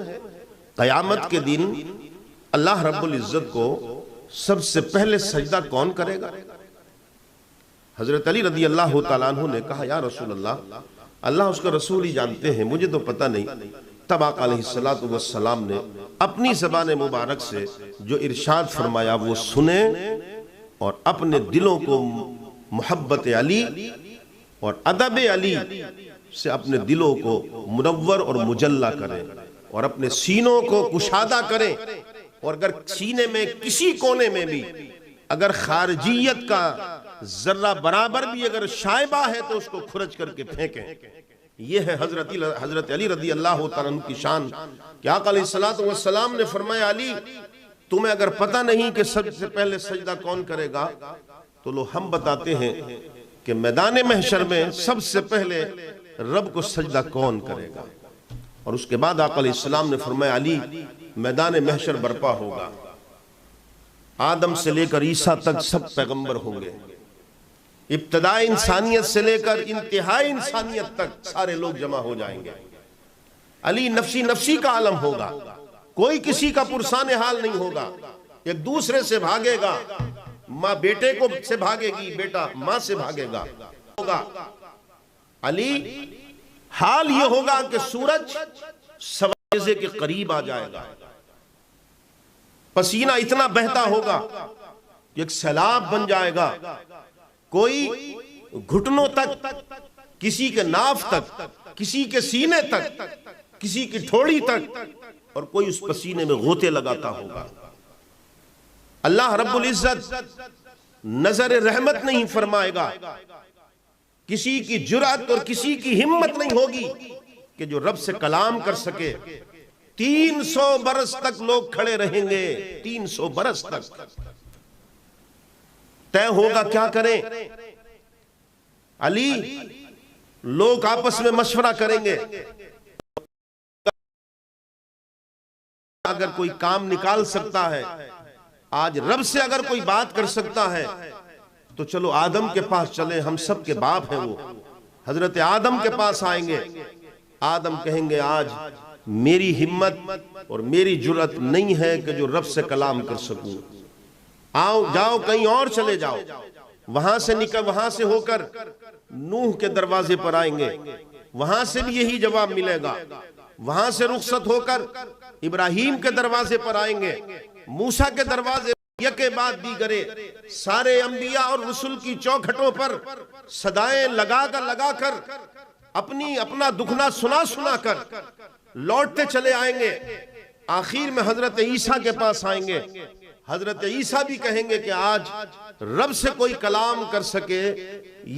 قیامت کے دن اللہ رب العزت کو سب سے پہلے سجدہ کون کرے گا؟ حضرت علی رضی اللہ تعالیٰ عنہ نے کہا یا رسول اللہ اس کا رسول ہی جانتے ہیں، مجھے تو پتہ نہیں. تب آقا علیہ السلام نے اپنی زبان مبارک سے جو ارشاد فرمایا وہ سنیں اور اپنے دلوں کو محبت علی اور ادب علی سے اپنے دلوں کو منور اور مجلہ کریں اور اپنے سینوں کو کشادہ کریں، اور اگر سینے میں کسی کونے میں بھی اگر خارجیت کا ذرہ برابر بھی اگر شائبہ ہے تو اس کو کھرچ کر کے پھینکیں. یہ ہے حضرت علی رضی اللہ تعالیٰ عنہ کی شان کہ آقا علیہ السلام نے فرمایا علی تمہیں اگر پتہ نہیں کہ سب سے پہلے سجدہ کون کرے گا تو لو ہم بتاتے ہیں کہ میدان محشر میں سب سے پہلے رب کو سجدہ کون کرے گا. اور اس کے بعد آقا علیہ السلام نے فرمایا علی میدان محشر برپا ہوگا، آدم سے لے کر عیسیٰ تک سب پیغمبر ہوں گے، ابتدائی انسانیت سے لے کر انتہائی انسانیت تک سارے لوگ جمع ہو جائیں گے. علی نفسی نفسی کا عالم ہوگا، کوئی کسی کا پرسان حال نہیں ہوگا، ایک دوسرے سے بھاگے گا، ماں بیٹے کو سے بھاگے گی، بیٹا ماں سے بھاگے گا. علی حال یہ ہوگا کہ سورج سویزے کے قریب آ جائے گا، پسینہ اتنا بہتا ہوگا کہ ایک سیلاب بن جائے گا، کوئی گھٹنوں تک، کسی کے ناف تک، کسی کے سینے تک، کسی کی ٹھوڑی تک، اور کوئی اس پسینے میں غوطے لگاتا ہوگا. اللہ رب العزت نظر رحمت نہیں فرمائے گا، کسی کی جرأت اور کسی کی ہمت نہیں ہوگی کہ جو رب سے کلام کر سکے. 300 برس تک لوگ کھڑے رہیں گے، 300 برس تک طے ہوگا کیا کریں. علی لوگ آپس میں مشورہ کریں گے، اگر کوئی کام نکال سکتا ہے، آج رب سے اگر کوئی بات کر سکتا ہے تو چلو آدم کے پاس چلیں، ہم سب کے باپ ہیں وہ، حضرت آدم کے پاس آئیں گے. آدم کہیں گے آج میری ہمت اور میری جرأت نہیں ہے کہ جو رب سے کلام کر سکوں، آؤ جاؤ کہیں اور چلے جاؤ. وہاں سے ہو کر نوح کے دروازے پر آئیں گے، وہاں سے بھی یہی جواب ملے گا. وہاں سے رخصت ہو کر ابراہیم کے دروازے پر آئیں گے، موسیٰ کے دروازے یکے بعد دیگرے سارے انبیاء اور رسول کی چوکھٹوں پر صدائیں لگا کر اپنا دکھنا سنا کر لوٹتے چلے آئیں گے. آخر میں حضرت عیسیٰ کے پاس آئیں گے. حضرت عیسیٰ بھی کہیں گے کہ آج رب سے کوئی کلام کر سکے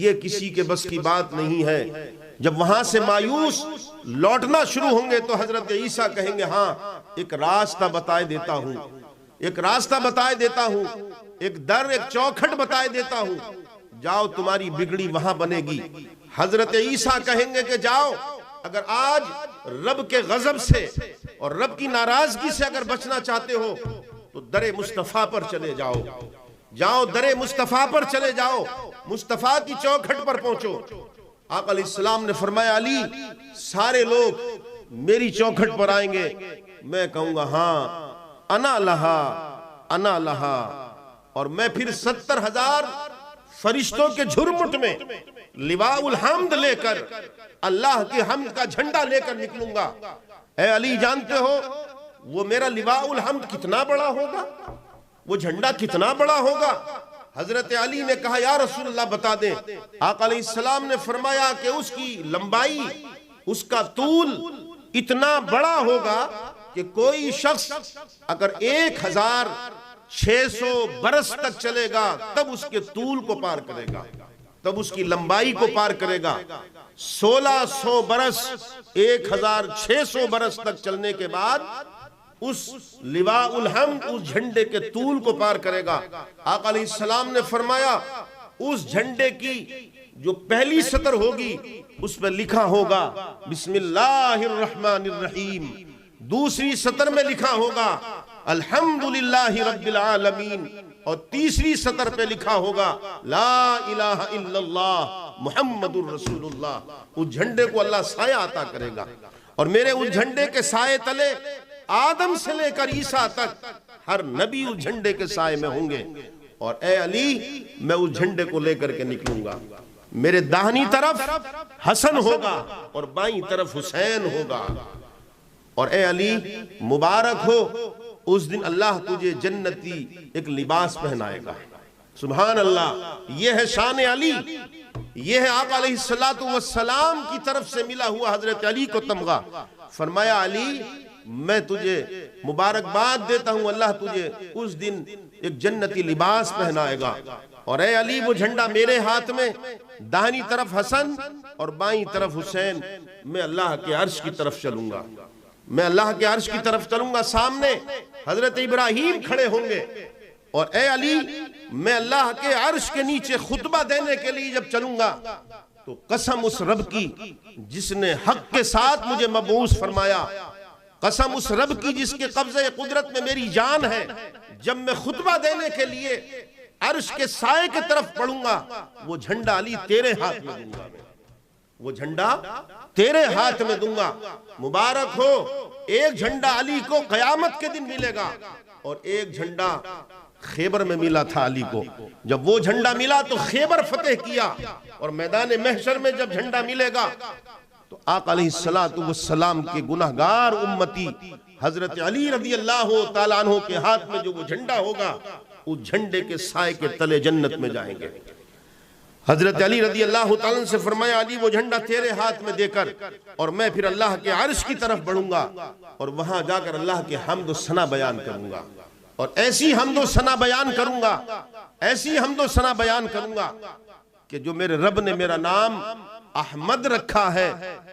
یہ کسی کے بس کی بات نہیں ہے. جب وہاں سے مایوس لوٹنا شروع ہوں گے تو حضرت عیسیٰ کہیں گے ہاں ایک راستہ بتائے دیتا ہوں، ایک در، ایک چوکھٹ بتائے دیتا ہوں، جاؤ تمہاری بگڑی وہاں بنے گی. حضرت عیسیٰ کہیں گے کہ جاؤ اگر آج رب کے غضب سے اور رب کی ناراضگی سے اگر بچنا چاہتے ہو تو در مصطفیٰ پر چلے جاؤ، در مصطفیٰ پر چلے جاؤ، مصطفیٰ کی چوکھٹ پر پہنچو. آقا علیہ السلام نے فرمایا علی سارے لوگ میری چوکھٹ پر آئیں گے، میں کہوں گا ہاں انا لہا، اور میں پھر 70,000 فرشتوں کے جھرمٹ میں لواء الحمد لے کر اللہ کی حمد کا جھنڈا لے کر نکلوں گا. اے علی جانتے ہو وہ میرا لواء الحمد کتنا بڑا ہوگا، وہ جھنڈا کتنا بڑا ہوگا. حضرت علی نے کہا یا رسول اللہ بتا دیں. آقا علیہ السلام نے فرمایا کہ اس کی لمبائی، اس کا طول اتنا بڑا ہوگا کہ کوئی شخص اگر 1600 برس تک چلے گا تب اس کے طول کو پار کرے گا، تب اس کی لمبائی کو پار کرے گا. 1600 برس 1600 برس تک چلنے کے بعد اس لواء الحمد اس جھنڈے کے طول کو پار کرے گا۔ آقا علیہ السلام نے فرمایا اس جھنڈے کی جو پہلی سطر ہوگی اس پہ لکھا ہوگا بسم اللہ الرحمن الرحیم، دوسری سطر میں لکھا ہوگا الحمدللہ رب العالمین، اور تیسری سطر پہ لکھا ہوگا لا الہ الا اللہ محمد الرسول اللہ۔ اس جھنڈے کو اللہ سایہ عطا کرے گا، اور میرے اس جھنڈے کے سائے تلے آدم سے لے کر عیسیٰ تک ہر نبی اس جھنڈے کے سائے میں ہوں گے۔ اور اے علی میں اس جھنڈے کو لے کر کے نکلوں گا، میرے داہنی طرف حسن ہوگا اور بائیں طرف حسین ہوگا، اور اے علی مبارک ہو اس دن اللہ تجھے جنتی ایک لباس پہنائے گا۔ سبحان اللہ، یہ ہے شان علی، یہ ہے آقا علیہ السلام کی طرف سے ملا ہوا حضرت علی کو تمغہ۔ فرمایا علی میں تجھے مبارکباد دیتا ہوں، اللہ تجھے اس دن ایک جنتی لباس پہنائے گا، اور اے علی وہ جھنڈا میرے ہاتھ میں، داہنی طرف حسن اور بائیں طرف حسین، میں اللہ کے عرش کی طرف چلوں گا، میں اللہ کے عرش کی طرف چلوں گا۔ سامنے حضرت ابراہیم کھڑے ہوں گے، اور اے علی میں اللہ کے عرش کے نیچے خطبہ دینے کے لیے جب چلوں گا تو قسم اس رب کی جس نے حق کے ساتھ مجھے مبعوث فرمایا، قسم اس رب کی جس کے قبضے قدرت میں میری جان ہے، جب میں خطبہ دینے کے لیے عرش کے سائے کی طرف پڑھوں گا وہ جھنڈا علی تیرے ہاتھ میں دوں گا، وہ جھنڈا تیرے ہاتھ میں دوں گا۔ مبارک ہو، ایک جھنڈا علی کو قیامت کے دن ملے گا، اور ایک جھنڈا خیبر میں ملا تھا علی کو۔ جب وہ جھنڈا ملا تو خیبر فتح کیا، اور میدان محشر میں جب جھنڈا ملے گا تو آقا علیہ السلام کے گناہگار امتی حضرت علی رضی اللہ تعالیٰ عنہ کے ہاتھ میں جو وہ جھنڈا ہوگا اس جھنڈے کے سائے کے تلے جنت میں جائیں گے۔ حضرت علی رضی اللہ تعالیٰ عنہ سے فرمایا علی وہ جھنڈا تیرے ہاتھ میں دے کر اور میں پھر اللہ کے عرش کی طرف بڑھوں گا، اور وہاں جا کر اللہ کے حمد و ثنا بیان کروں گا، اور ایسی حمد و ثنا بیان کروں گا، ایسی حمد و ثنا بیان کروں گا کہ جو میرے رب نے میرا نام احمد رکھا ہے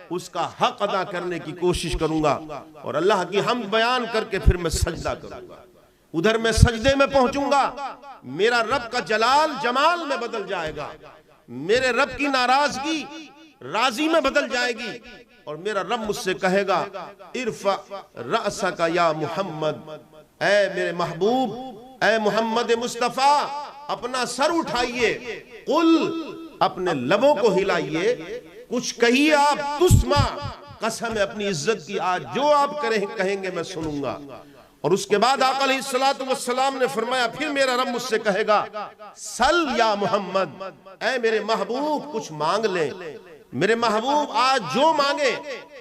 اس کا حق ادا کرنے کی کوشش کروں گا، اور اللہ کی حمد بیان کر کے پھر میں سجدہ کروں گا۔ ادھر میں سجدے میں پہنچوں گا، میرا رب کا جلال جمال میں بدل جائے گا، میرے رب کی ناراضگی راضی میں بدل جائے گی، اور میرا رب مجھ سے کہے گا ارفع رأسک یا محمد، اے میرے محبوب، اے محمد مصطفیٰ اپنا سر اٹھائیے، قل اپنے لبوں کو ہلائیے، کچھ کہیے آپ، تسمع قسم ہے اپنی عزت کی آج جو آپ کہیں گے میں سنوں گا۔ اور اس کے بعد آقا علیہ السلام نے فرمایا پھر میرا رب مجھ سے کہے گا سل یا محمد، اے میرے محبوب کچھ مانگ لیں، میرے محبوب آج جو مانگے،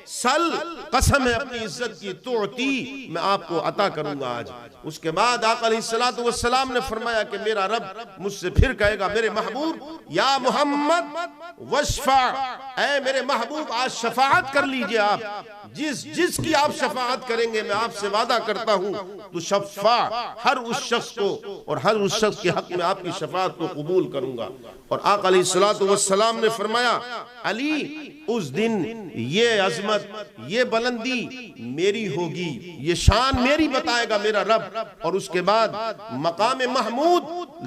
سل قسم ہے اپنی عزت کی، تعطی میں آپ کو عطا کروں گا آج۔ اس کے بعد آقا علیہ السلام نے فرمایا کہ میرا رب مجھ سے پھر کہے گا میرے محبوب یا محمد وشفع، اے میرے محبوب آج شفاعت کر لیجئے، آپ جس کی آپ شفاعت کریں گے میں آپ سے وعدہ کرتا ہوں تو شفاع ہر اس شخص کو اور ہر اس شخص کے حق میں آپ کی شفاعت کو قبول کروں گا۔ اور آقا علیہ السلام نے فرمایا علی اس دن یہ عظمت یہ بلندی میری ہوگی، یہ شان میری بتائے گا میرا رب، اور اس کے بعد مقام محمود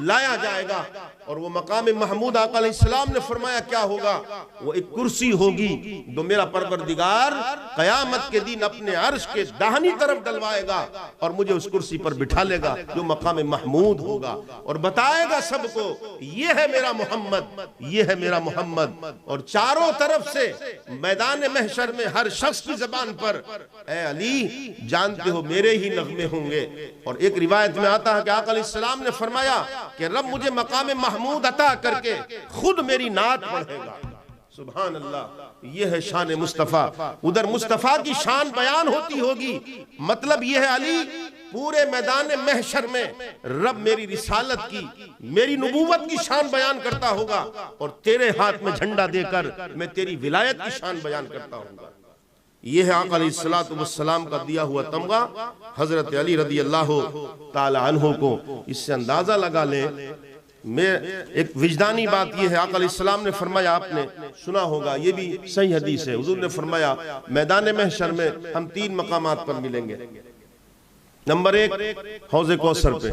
لایا جائے گا، اور وہ مقام محمود آقا علیہ السلام نے فرمایا کیا ہوگا، وہ ایک کرسی ہوگی جو میرا پروردگار قیامت کے دن اپنے عرش کے داہنی طرف ڈلوائے گا اور مجھے اس کرسی پر بٹھا لے گا جو مقام محمود ہوگا، اور بتائے گا سب کو یہ ہے میرا محمد، یہ ہے میرا محمد۔ اور چاروں طرف سے میدان محشر میں ہر شخص کی زبان پر اے علی جانتے ہو میرے ہی نغمے ہوں گے۔ اور ایک روایت میں آتا ہے کہ آقا علیہ السلام نے فرمایا کہ رب مجھے مقام محمود عطا کر کے خود میری نعت پڑھے گا۔ سبحان اللہ، یہ ہے شان مصطفیٰ۔ ادھر مصطفیٰ کی شان بیان ہوتی ہوگی، مطلب یہ ہے علی پورے میدان محشر میں رب میری رسالت کی میری نبوت کی شان بیان کرتا ہوگا، اور تیرے ہاتھ میں جھنڈا دے کر میں تیری ولایت کی شان بیان کرتا ہوں گا۔ یہ ہے آقا علیہ السلام کا دیا ہوا تمغہ حضرت علی رضی اللہ تعالی عنہ کو۔ اس سے اندازہ لگا لیں، میں ایک وجدانی بات یہ ہے، آقا علیہ السلام نے فرمایا، آپ نے سنا ہوگا یہ بھی صحیح حدیث ہے، حضور نے فرمایا میدان محشر میں ہم 3 مقامات پر ملیں گے۔ نمبر 1 حوض کوثر پہ.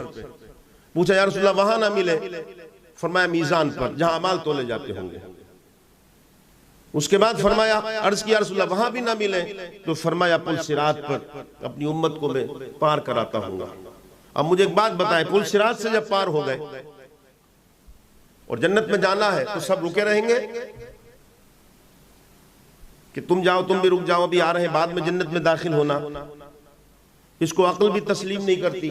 پوچھا یا رسول اللہ وہاں نہ ملے؟ فرمایا میزان پر جہاں اعمال تولے جاتے ہوں گے. اس کے بعد فرمایا عرض کیا رسول اللہ وہاں بھی نہ ملے؟ تو فرمایا پل صراط پر اپنی امت کو میں پار کراتا ہوں گا. اب مجھے ایک بات بتائیں، پل صراط سے جب پار ہو گئے اور جنت میں جانا ہے تو سب رکے رہیں گے کہ تم جاؤ تم بھی رک جاؤ، ابھی آ رہے ہیں بعد میں جنت میں داخل ہونا؟ اس کو عقل بھی تسلیم نہیں کرتی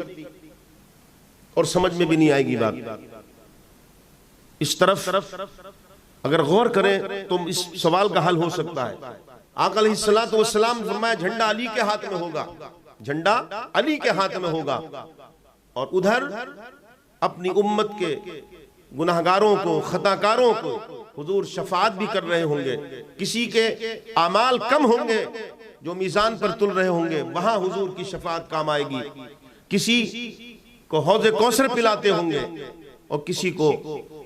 اور سمجھ میں بھی نہیں آئے گی بات. اس طرف اگر غور کریں تو اس سوال کا حل ہو سکتا ہے. آقا علیہ الصلوۃ والسلام فرمایا جھنڈا علی کے ہاتھ میں ہوگا، جھنڈا علی کے ہاتھ میں ہوگا، اور ادھر اپنی امت کے گناہگاروں کو، خطاکاروں کو حضور شفاعت بھی کر رہے ہوں گے. کسی کے اعمال کم ہوں گے جو میزان پر تل رہے ہوں گے، وہاں حضور کی شفاعت کام آئے گی. کسی کو حوض کوثر پلاتے ہوں گے اور کسی کو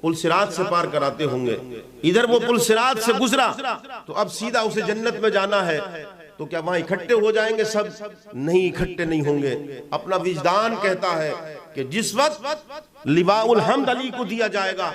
پل صراط سے پار کراتے ہوں گے. ادھر وہ پل صراط سے گزرا تو اب سیدھا اسے جنت میں جانا ہے، تو کیا وہاں اکٹھے ہو جائیں گے سب؟ نہیں، اکٹھے نہیں ہوں گے. اپنا وجدان کہتا ہے کہ جس وقت لواء الحمد علی کو دیا جائے گا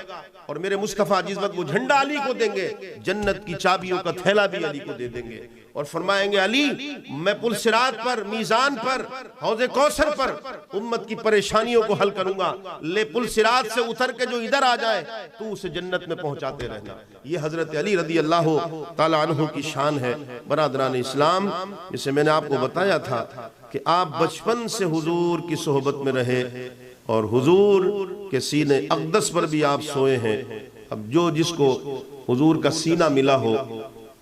اور میرے مصطفیٰ جس وقت وہ جھنڈا علی کو دیں گے، جنت کی چابیوں کا تھیلا بھی علی کو دے دیں گے اور فرمائیں گے علی میں پل صراط پر، میزان پر، حوض کوثر پر امت کی پریشانیوں کو حل کروں گا. لے پل صراط سے اتر کے جو ادھر آ جائے تو اسے جنت میں پہنچاتے رہنا. یہ حضرت علی رضی اللہ تعالی عنہ کی شان ہے. برادران اسلام، جسے میں نے آپ کو بتایا تھا کہ آپ بچپن سے حضور کی صحبت میں رہے اور حضور کے سینے اقدس پر بھی آپ سوئے ہیں. اب جو جس کو حضور کا سینہ ملا ہو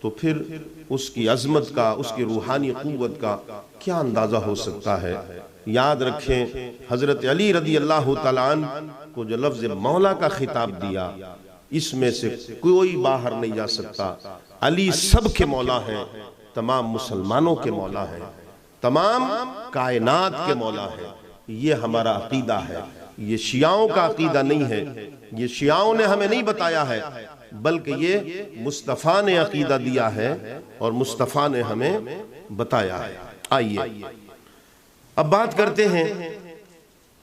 تو پھر اس کی عظمت کا، اس کی روحانی قوت کا کیا اندازہ ہو سکتا ہے. یاد رکھیں حضرت علی رضی اللہ تعالیٰ عنہ کو جو لفظ مولا کا خطاب دیا، اس میں سے کوئی باہر نہیں جا سکتا. علی سب کے مولا ہیں، تمام مسلمانوں کے مولا ہیں، تمام کائنات کے مولا ہیں. یہ ہمارا عقیدہ ہے، یہ شیعوں کا عقیدہ نہیں ہے. یہ شیعوں نے ہمیں نہیں بتایا ہے، بلکہ یہ مصطفیٰ نے عقیدہ دیا ہے اور مصطفیٰ نے ہمیں بتایا ہے. آئیے اب بات کرتے ہیں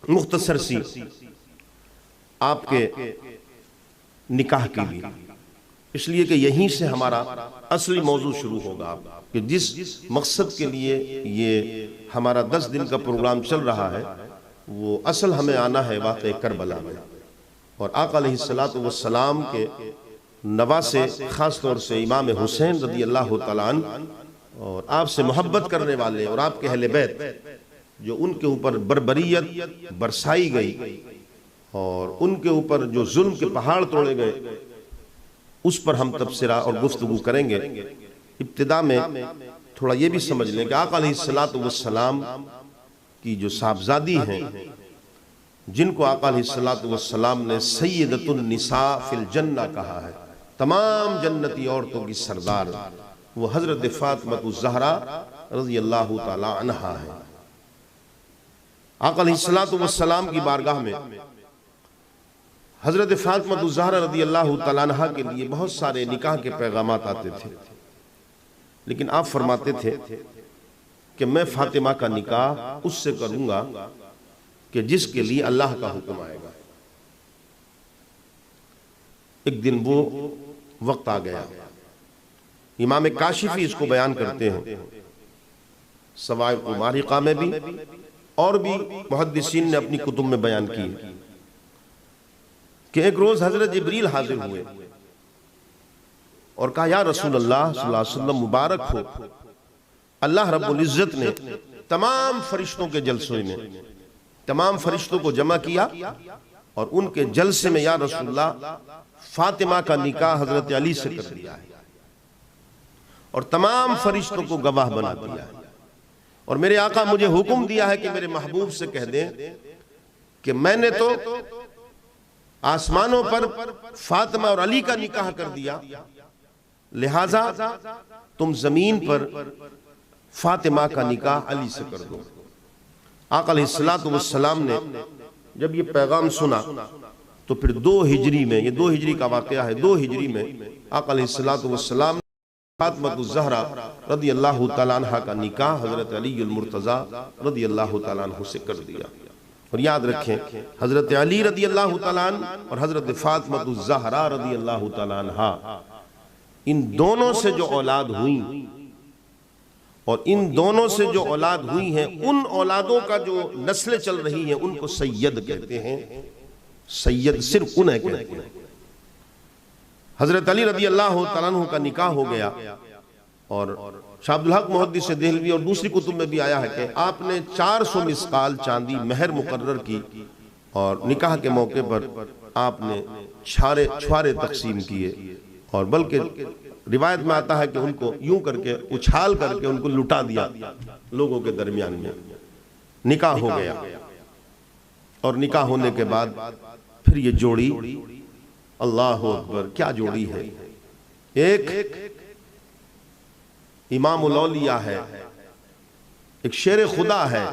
مختصر سی آپ کے نکاح کی بھی، اس لیے کہ یہیں سے ہمارا اصلی موضوع شروع ہوگا کہ جس مقصد کے لیے یہ ہمارا 10 دن کا پروگرام چل رہا ہے وہ اصل ہمیں آنا ہے واقعہ کربلا میں. اور آقا علیہ الصلوۃ والسلام کے نواسے، خاص طور سے امام حسین رضی اللہ تعالیٰ عنہ اور آپ سے محبت کرنے والے اور آپ کے اہل بیت، جو ان کے اوپر بربریت برسائی گئی اور ان کے اوپر جو ظلم کے پہاڑ توڑے گئے، اس پر ہم تبصرہ اور گفتگو کریں گے. ابتدا میں تھوڑا یہ بھی سمجھ لیں کہ آقا علیہ الصلوۃ والسلام کی جو صاحبزادی ہیں، جن کو آقا علیہ الصلوۃ والسلام نے سیدۃ النساء فی الجنہ کہا ہے، تمام جنتی عورتوں کی سردار، وہ حضرت فاطمہ الزہرا رضی اللہ تعالی عنہا ہے. آقا علیہ الصلوۃ والسلام کی بارگاہ میں حضرت فاطمہ الزہرا رضی اللہ تعالی عنہا کے لیے بہت سارے نکاح کے پیغامات آتے تھے، لیکن آپ فرماتے تھے کہ میں فاطمہ کا نکاح اس سے کروں گا کہ جس کے لیے اللہ کا حکم آئے گا. ایک دن وہ وقت آ گیا. امام کاشفی اس کو بیان کرتے ہیں سوائق مارقہ میں بھی، اور بھی محدثین نے اپنی کتب میں بیان کی کہ ایک روز حضرت جبریل حاضر ہوئے اور کہا یا رسول اللہ صلی اللہ علیہ وسلم مبارک ہو، اللہ رب العزت نے تمام فرشتوں کے جلسوں میں تمام فرشتوں کو جمع کیا اور ان کے جلسے میں یا رسول اللہ فاطمہ کا نکاح حضرت علی سے کر دیا ہے اور تمام فرشتوں کو گواہ بنا دیا ہے، اور میرے آقا مجھے حکم دیا ہے کہ میرے محبوب سے کہہ دیں کہ میں نے تو آسمانوں پر فاطمہ اور علی کا نکاح کر دیا، لہٰذا تم زمین پر فاطمہ کا نکاح علی سے کر دو. آقا علیہ الصلوۃ والسلام نے جب یہ پیغام سنا تو پھر 2 ہجری میں، یہ 2 ہجری کا واقعہ ہے، 2 ہجری میں آقا علیہ الصلوۃ والسلام فاطمہ الزہرا رضی اللہ تعالیٰ عنہ کا نکاح حضرت علی المرتضیٰ رضی اللہ تعالیٰ عنہ سے کر دیا۔ اور یاد رکھیں حضرت علی رضی اللہ تعالیٰ عنہ اور حضرت فاطمہ الزہرا رضی اللہ تعالیٰ عنہ، ان دونوں سے جو اولاد ہوئی اور ان دونوں سے جو اولاد ہوئی ہیں، ان اولادوں کا جو نسلیں چل رہی ہیں ان کو سید کہتے ہیں۔ سید صرف انہیں کہتے ہیں۔ حضرت علی رضی اللہ تعالیٰ عنہ کا نکاح ہو گیا، اور شاہ عبدالحق محدث دہلوی اور دوسری کتب میں بھی آیا ہے کہ آپ نے 400 مسقال چاندی مہر مقرر کی، اور نکاح کے موقع پر آپ نے چھوارے تقسیم کیے، اور بلکہ روایت میں آتا ہے کہ ان کو یوں کر کے اچھال کر کے ان کو لٹا دیا لوگوں کے درمیان میں۔ نکاح ہو گیا، اور نکاح ہونے کے بعد پھر یہ جوڑی، اللہ اکبر کیا جوڑی ہے! ایک امام الاولیاء ہے، ایک شیر خدا ہے،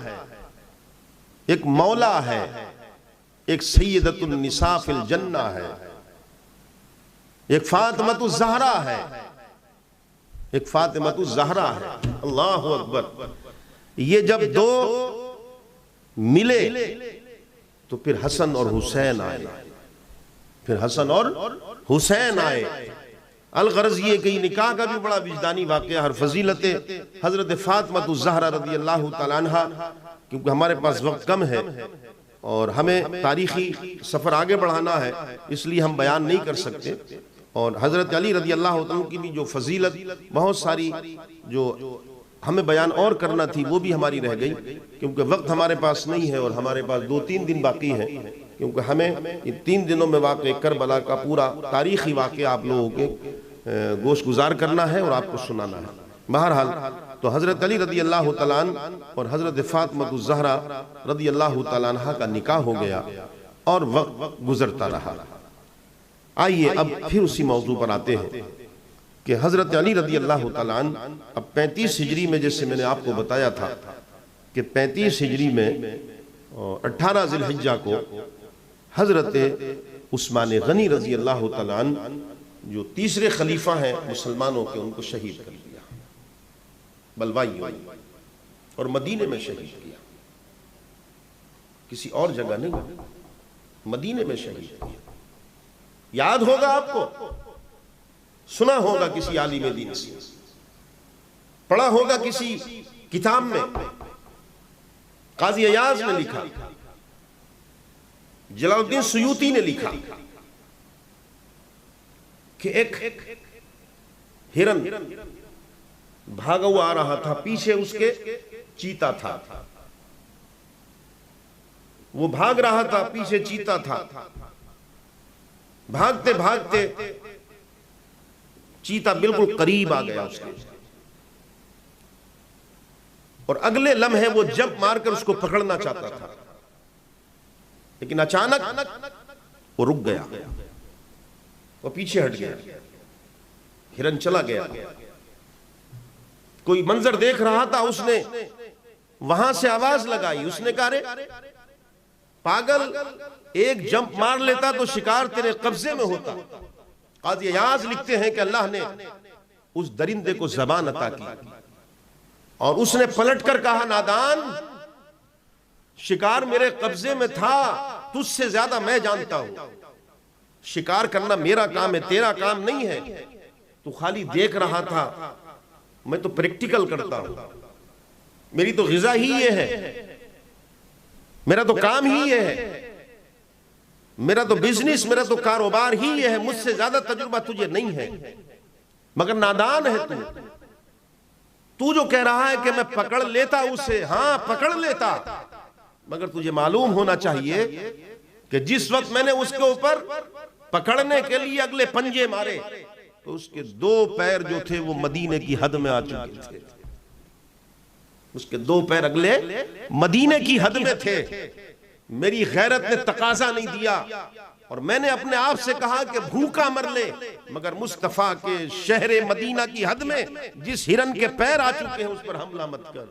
ایک مولا ہے، ایک سیدۃ النساء فی الجنہ ہے، ایک فاطمۃ الزہرا ہے، ایک فاطمۃ الزہرا ہے۔ اللہ اکبر! یہ جب دو ملے تو پھر حسن اور حسین آئے، پھر حسن اور حسین آئے۔ الغرض یہ کہ نکاح کا بھی بڑا وجدانی واقعہ، ہر فضیلت حضرت فاطمہ الزہرا رضی اللہ تعالیٰ عنہ، کیونکہ ہمارے پاس وقت کم ہے اور ہمیں تاریخی سفر آگے بڑھانا ہے، اس لیے ہم بیان نہیں کر سکتے۔ اور حضرت علی رضی اللہ عنہ کی بھی جو فضیلت بہت ساری جو ہمیں بیان اور کرنا تھی وہ بھی ہماری رہ گئی، کیونکہ وقت ہمارے پاس نہیں ہے اور ہمارے پاس 2-3 دن باقی ہیں، کیونکہ ہمیں ان 3 دنوں میں واقع کربلا کا پورا تاریخی واقعہ آپ لوگوں کے گوش گزار کرنا ہے اور آپ کو سنانا ہے۔ بہرحال تو حضرت علی رضی اللہ تعالیٰ عنہ اور حضرت فاطمہ الزہرا رضی اللہ تعالیٰ عنہ کا نکاح ہو گیا، اور وقت گزرتا رہا۔ آئیے اب پھر اسی موضوع پر آتے ہیں کہ حضرت علی رضی اللہ تعالیٰ عنہ اب 35 ہجری میں، جیسے میں نے آپ کو بتایا تھا کہ 35 ہجری میں 18 ذی الحجہ کو حضرت عثمان غنی رضی اللہ تعالیٰ عنہ جو تیسرے خلیفہ ہیں مسلمانوں کے، ان کو شہید کر دیا بلوائیوں، اور مدینے میں شہید کیا، کسی اور جگہ نہیں، مدینے میں شہید کیا۔ یاد ہوگا آپ کو، سنا ہوگا کسی عالم دین سے، پڑھا ہوگا کسی کتاب میں، قاضی ایاز نے لکھا، جلال الدین سیوطی نے لکھا کہ ایک ہرن بھاگا ہوا آ رہا تھا، پیچھے اس کے چیتا تھا، وہ بھاگ رہا تھا، پیچھے چیتا تھا، بھاگتے بھاگتے چیتا بالکل قریب آ گیا اس کے، اور اگلے لمحے وہ جب مار کر اس کو پکڑنا چاہتا تھا، لیکن اچانک وہ رک گیا، وہ پیچھے ہٹ گیا، ہرن چلا گیا۔ کوئی منظر دیکھ رہا تھا، اس نے وہاں سے آواز لگائی، اس نے کہا رے پاگل، ایک جمپ مار لیتا تو شکار تیرے قبضے میں ہوتا۔ قاضی ایاز لکھتے ہیں کہ اللہ نے اس درندے کو زبان عطا کی، اور اس نے پلٹ کر کہا نادان، شکار میرے قبضے میں تھا، تجھ سے زیادہ میں جانتا ہوں، شکار کرنا میرا کام ہے، تیرا کام نہیں ہے، تو خالی دیکھ رہا تھا، میں تو پریکٹیکل کرتا ہوں، میری تو غذا ہی یہ ہے، میرا تو کام ہی یہ ہے، میرا تو بزنس، میرا تو کاروبار ہی یہ ہے، مجھ سے زیادہ تجربہ تجھے نہیں ہے، مگر نادان ہے تو جو کہہ رہا ہے کہ میں پکڑ لیتا اسے، ہاں پکڑ لیتا، مگر تجھے معلوم ہونا چاہیے کہ جس وقت میں نے اس کے اوپر پکڑنے کے لیے اگلے پنجے مارے تو اس کے 2 پیر جو تھے وہ مدینے کی حد میں آ چکے تھے، اس کے 2 پیر اگلے مدینے کی حد میں تھے۔ میری غیرت نے تقاضا نہیں دیا، اور میں نے اپنے آپ سے کہا کہ بھوکا مر لے، مگر مصطفیٰ کے شہر مدینہ کی حد میں جس ہرن کے پیر آ چکے ہیں اس پر حملہ مت کر۔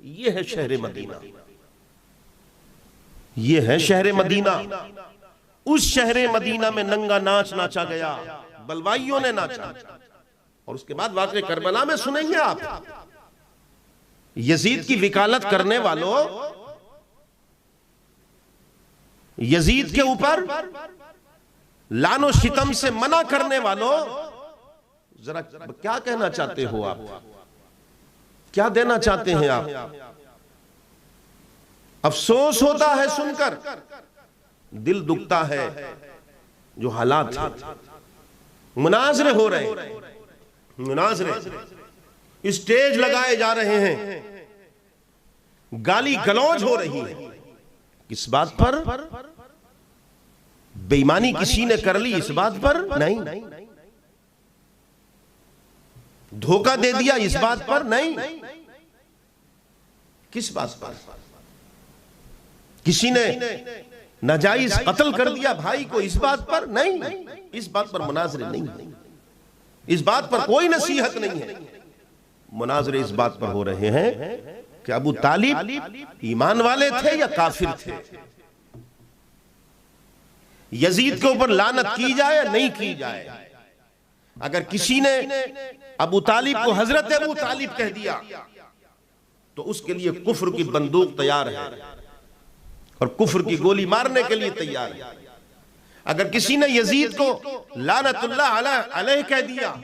یہ ہے شہر مدینہ، یہ ہے شہر مدینہ۔ اس شہر مدینہ میں ننگا ناچ ناچا گیا، بلوائیوں نے ناچا، اور اس کے بعد واقعہ کربلا میں سنیں گے آپ، یزید کی وکالت کرنے والوں، یزید کے اوپر لعن و شتم سے منع کرنے والوں، ذرا کیا کہنا چاہتے ہو آپ؟ کیا دینا چاہتے ہیں آپ؟ افسوس ہوتا ہے سن کر، دل دکھتا ہے جو حالات ہیں۔ مناظرے ہو رہے ہیں، مناظرے، اسٹیج لگائے جا رہے ہیں، گالی گلوج ہو رہی ہے، کس بات پر؟ بے ایمانی کسی نے کر لی اس بات پر نہیں، دھوکہ دے دیا اس بات پر نہیں، کس بات پر؟ کسی نے ناجائز قتل کر دیا بھائی کو اس بات پر نہیں، اس بات پر مناظرے نہیں، اس بات پر کوئی نصیحت نہیں ہے۔ مناظرے اس بات پر ہو رہے ہیں کہ ابو طالب ایمان والے تھے یا کافر تھے، یزید کے اوپر لعنت کی جائے یا نہیں کی جائے۔ اگر کسی نے ابو طالب کو حضرت ابو طالب کہہ دیا تو اس کے لیے کفر کی بندوق تیار ہے اور کفر کی گولی مارنے کے لیے تیار ہے۔ اگر کسی نے یزید کو لعنت اللہ علیہ کہہ دیا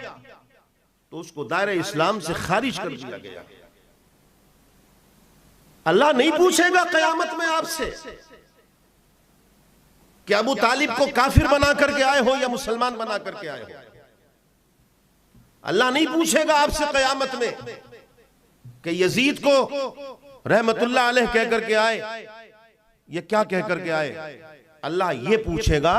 تو اس کو دائرہ اسلام سے خارج کر دیا گیا۔ اللہ نہیں پوچھے گا قیامت میں آپ سے کہ ابو طالب کو کافر بنا کر کے آئے ہو یا مسلمان بنا کر کے آئے ہو۔ اللہ نہیں پوچھے گا آپ سے قیامت میں کہ یزید کو رحمت اللہ علیہ کہہ کر کے آئے، یہ کیا کہہ کر کے آئے۔ اللہ یہ پوچھے گا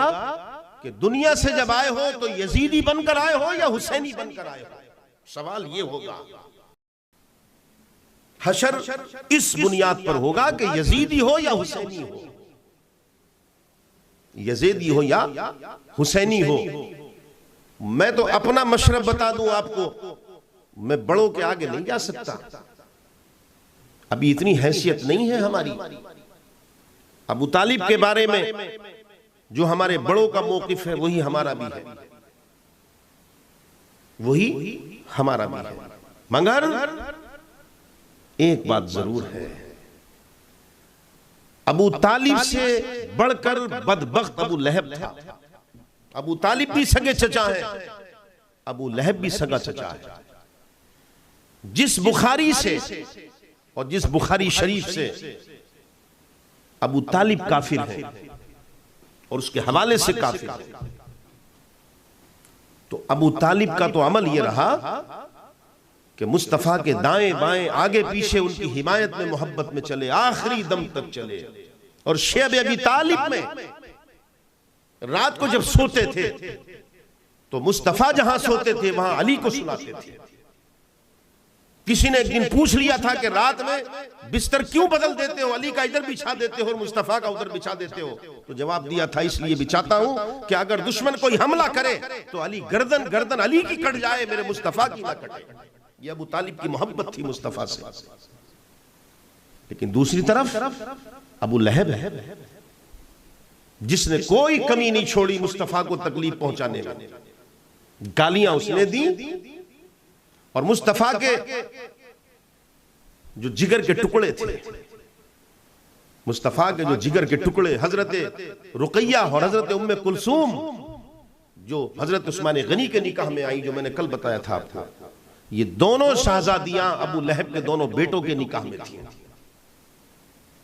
کہ دنیا سے جب آئے ہو تو یزیدی بن کر آئے ہو یا حسینی بن کر آئے ہو۔ سوال یہ ہوگا، حشر اس بنیاد پر ہوگا کہ یزیدی ہو یا حسینی ہو، یزیدی ہو یا حسینی ہو۔ میں تو اپنا مشرب بتا دوں آپ کو، میں بڑوں کے آگے نہیں جا سکتا، ابھی اتنی حیثیت نہیں ہے ہماری۔ ابو طالب کے بارے میں جو ہمارے بڑوں کا موقف ہے وہی ہمارا بھی ہے، وہی ہمارا بھی ہے، مگر ایک بات ضرور ہے، ابو طالب سے بڑھ کر بدبخت ابو لہب تھا۔ ابو طالب بھی سگے چچا ہے، ابو لہب بھی سگا چچا ہے۔ جس بخاری سے اور جس بخاری شریف سے ابو طالب کافر ہے اور اس کے حوالے سے کافر ہے، تو ابو طالب کا تو عمل یہ رہا کہ مصطفیٰ کے دائیں بائیں آگے پیچھے ان کی حمایت میں محبت میں چلے، آخری دم تک چلے۔ اور شیب ابی طالب میں رات کو جب سوتے تھے تو مصطفیٰ جہاں سوتے تھے وہاں علی کو سلاتے تھے۔ کسی نے ایک دن پوچھ لیا تھا کہ رات میں بستر کیوں بدل دیتے ہو، علی کا ادھر بچھا دیتے ہو اور مصطفیٰ کا ادھر بچھا دیتے ہو؟ تو جواب دیا تھا اس لیے بچھاتا ہوں کہ اگر دشمن کوئی حملہ کرے تو علی گردن علی کی کٹ جائے، میرے مصطفیٰ کی نہ کٹے۔ یہ ابو طالب کی محبت تھی مصطفیٰ سے۔ لیکن دوسری طرف ابو لہب ہے جس نے کوئی کمی نہیں چھوڑی مصطفیٰ کو تکلیف پہنچانے میں، گالیاں اس نے دی، اور مصطفیٰ کے جو جگر کے ٹکڑے تھے، مصطفیٰ کے جو جگر کے ٹکڑے حضرت رقیہ اور حضرت ام کلثوم جو حضرت عثمان غنی کے نکاح میں آئی، جو میں نے کل بتایا تھا آپ کو، یہ دونوں شہزادیاں ابو لہب کے دونوں بیٹوں کے نکاح میں تھیں۔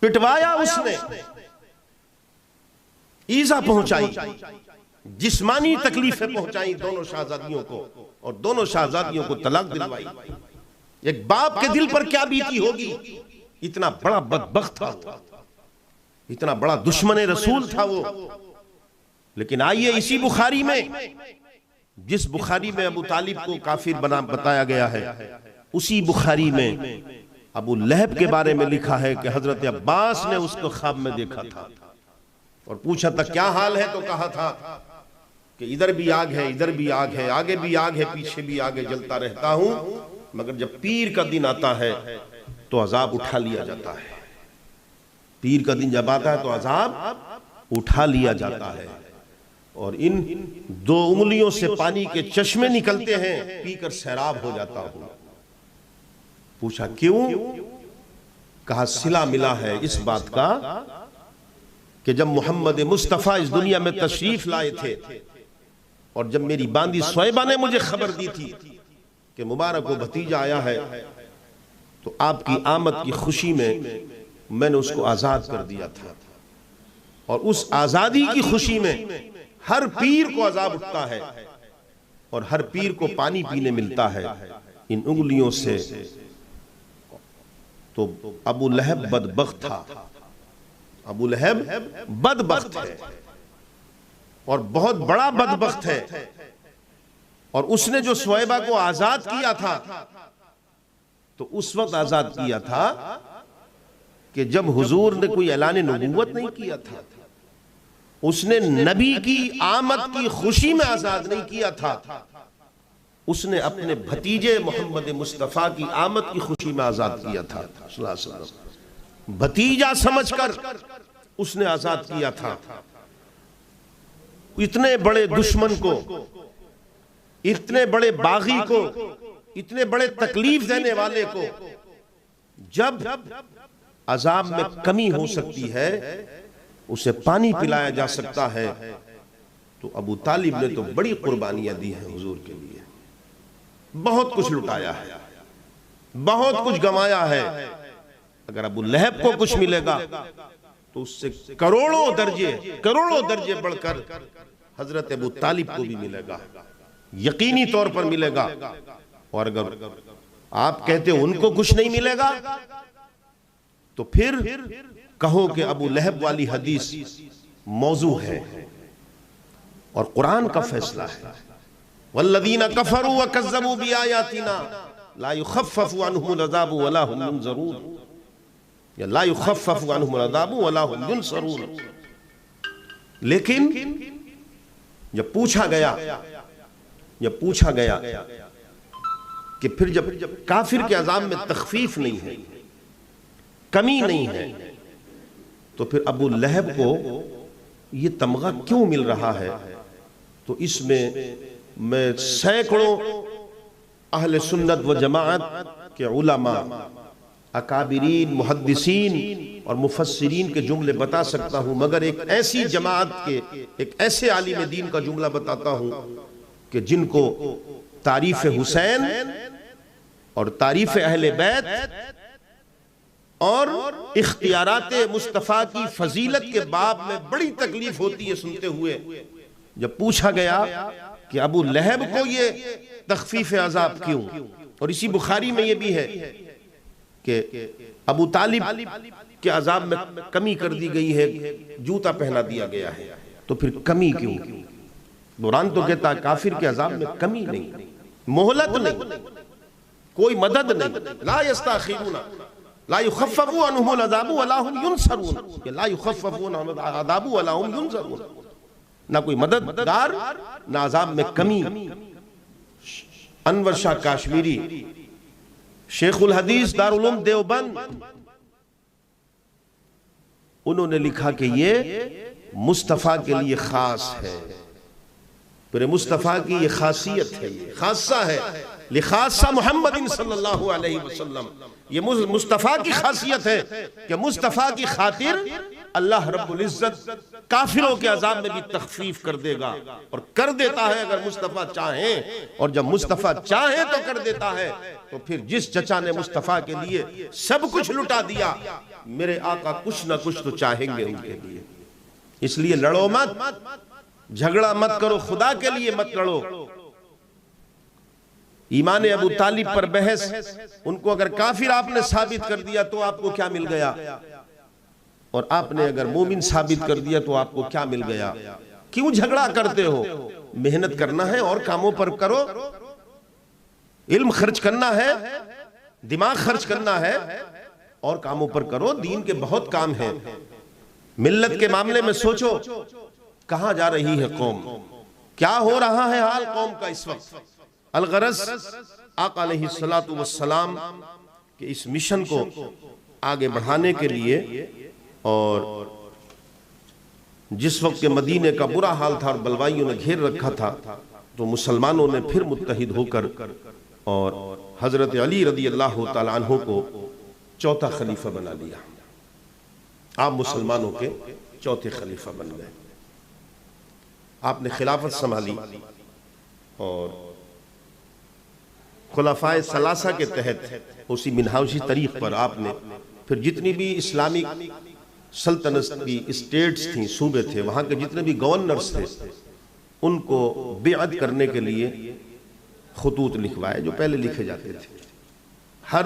پٹوایا اس نے، ایذا پہنچائی، جسمانی تکلیفیں پہنچائیں دونوں شہزادیوں کو، اور دونوں شہزادیوں کو طلاق دلوائی۔ ایک باپ کے دل پر کیا بیتی ہوگی، اتنا بڑا بدبخت تھا، اتنا بڑا دشمن رسول تھا وہ۔ لیکن آئیے اسی بخاری میں، جس بخاری میں ابو طالب کو کافر بتایا گیا ہے، اسی بخاری میں ابو لہب کے بارے میں لکھا ہے کہ حضرت عباس نے اس کو خواب میں دیکھا تھا اور پوچھا تھا کیا حال ہے، تو کہا تھا کہ ادھر بھی آگ ہے، ادھر بھی آگ ہے، آگے بھی آگ ہے، پیچھے بھی آگ ہے، جلتا رہتا ہوں، مگر جب پیر کا دن آتا ہے تو عذاب اٹھا لیا جاتا ہے۔ پیر کا دن جب آتا ہے تو عذاب اٹھا لیا جاتا ہے۔ اور ان دو انگلیوں سے پانی کے چشمے نکلتے ہیں، پی کر سیراب ہو جاتا ہوں۔ پوچھا کیوں؟ کہا صلہ ملا ہے اس بات کا کہ جب محمد مصطفیٰ اس دنیا میں تشریف لائے تھے اور جب میری باندی سویبہ نے مجھے خبر دی تھی کہ مبارک و بھتیجا آیا ہے، تو آپ کی آمد کی خوشی میں نے اس کو آزاد کر دیا تھا، اور اس آزادی کی خوشی میں ہر پیر کو عذاب اٹھتا ہے اور ہر پیر کو پانی پینے ملتا ہے ان انگلیوں سے۔ تو ابو لہب بدبخت تھا، ابو لہب بدبخت ہے اور بہت بڑا بدبخت ہے، اور اس نے جو سویبہ کو آزاد کیا تھا تو اس وقت آزاد کیا تھا کہ جب حضور نے کوئی اعلان نبوت نہیں کیا تھا، اس نے نبی کی آمد کی خوشی میں آزاد نہیں کیا تھا، اس نے اپنے بھتیجے محمد مصطفیٰ کی آمد کی خوشی میں آزاد کیا تھا صلی اللہ علیہ وسلم۔ بھتیجا سمجھ کر اس نے آزاد کیا تھا۔ اتنے بڑے دشمن کو، اتنے بڑے باغی کو، اتنے بڑے تکلیف دینے والے کو جب عذاب میں کمی ہو سکتی ہے، اسے پانی پلایا جا سکتا ہے، تو ابو طالب نے تو بڑی قربانیاں دی ہیں حضور کے لیے، بہت کچھ لٹایا ہے، بہت کچھ گمایا ہے۔ اگر ابو لہب کو کچھ ملے گا تو اس سے کروڑوں درجے بڑھ کر حضرت ابو طالب کو بھی ملے گا، یقینی طور پر ملے گا۔ اور اگر آپ کہتے ان کو کچھ نہیں ملے گا تو پھر کہو کہ ابو لہب والی حدیث موضوع ہے اور قرآن کا فیصلہ ہے۔ والذین کفروا وکذبوا بآیاتنا لا یخفف عنہم العذاب ولا هم ینظرون، یا لا یخفف عنہم العذاب ولا هم ینصرون۔ لیکن جب پوچھا گیا کہ پھر جب کافر کے عذاب میں تخفیف نہیں ہے، کمی نہیں ہے، تو پھر ابو لہب کو یہ تمغہ کیوں مل رہا ہے؟ تو اس میں سینکڑوں اہل سنت و جماعت کے علماء، اکابرین، محدثین اور مفسرین کے جملے بتا سکتا ہوں، مگر ایک ایسی جماعت کے، ایک ایسے عالم دین کا جملہ بتاتا ہوں کہ جن کو تعریف حسین اور تعریف اہل بیت اور اختیارات مصطفیٰ کی فضیلت کے باب میں بڑی تکلیف ہوتی ہے سنتے ہوئے۔ جب پوچھا گیا کہ ابو لہب کو یہ تخفیف عذاب کیوں، اور اسی بخاری میں یہ بھی ہے کہ ابو طالب کے عذاب میں کمی کر دی گئی ہے، جوتا پہنا دیا گیا ہے، تو پھر کمی کیوں؟ قرآن تو کہتا ہے کافر کے عذاب میں کمی نہیں، مہلت نہیں، کوئی مدد نہیں، لا یستاخرون لا یخفف عنہم العذاب ولا هم ینصرون، لا یخفف عنہم العذاب ولا هم ینصرون، نہ کوئی مددگار نہ عذاب میں کمی۔ انور شاہ کاشمیری شیخ الحدیث دارالعلوم دیوبند، انہوں نے لکھا کہ یہ مصطفیٰ کے لیے خاص ہے، پھر مصطفیٰ کی یہ خاصیت ہے، یہ خاصہ ہے، لخاصہ محمد صلی اللہ علیہ وسلم۔ یہ مصطفیٰ کی خاصیت ہے کہ مصطفیٰ کی خاطر اللہ رب العزت کافروں کے عذاب میں بھی تخفیف کر دے گا، اور کر دیتا ہے اگر مصطفیٰ چاہیں، اور جب مصطفیٰ چاہیں تو کر دیتا ہے۔ تو پھر جس چچا نے مصطفیٰ کے لیے سب کچھ لٹا دیا، میرے آقا کچھ نہ کچھ تو چاہیں گے ان کے لیے۔ اس لیے لڑو مت، جھگڑا مت کرو، خدا کے لیے مت لڑو۔ ایمان ابو طالب پر بحث، ان کو اگر کافر آپ نے ثابت کر دیا تو آپ کو کیا مل گیا، اور آپ نے اگر مومن ثابت کر دیا تو آپ کو کیا مل گیا؟ کیوں جھگڑا کرتے ہو؟ محنت کرنا ہے اور کاموں پر کرو، علم خرچ کرنا ہے، دماغ خرچ کرنا ہے اور کاموں پر کرو۔ دین کے بہت کام ہیں۔ ملت کے معاملے میں سوچو، کہاں جا رہی ہے قوم، کیا ہو رہا ہے حال قوم کا اس وقت۔ الغرض آقا علیہ السلام کے اس مشن کو آگے بڑھانے کے لیے اور جس وقت کے مدینے کا برا حال تھا اور بلوائیوں نے گھیر رکھا تھا، تو مسلمانوں نے پھر متحد ہو کر اور حضرت علی رضی اللہ تعالیٰ عنہ کو چوتھا خلیفہ بنا لیا۔ آپ مسلمانوں کے چوتھے خلیفہ بن گئے۔ آپ نے خلافت سنبھالی اور خلفائے ثلاثہ کے تحت اسی منہاجی طریق پر آپ نے پھر جتنی بھی اسلامک سلطنت کی اسٹیٹس تھیں، صوبے تھے، وہاں کے جتنے بھی گورنرز تھے، ان کو بیعت کرنے کے لیے خطوط لکھوائے جو پہلے لکھے جاتے تھے۔ ہر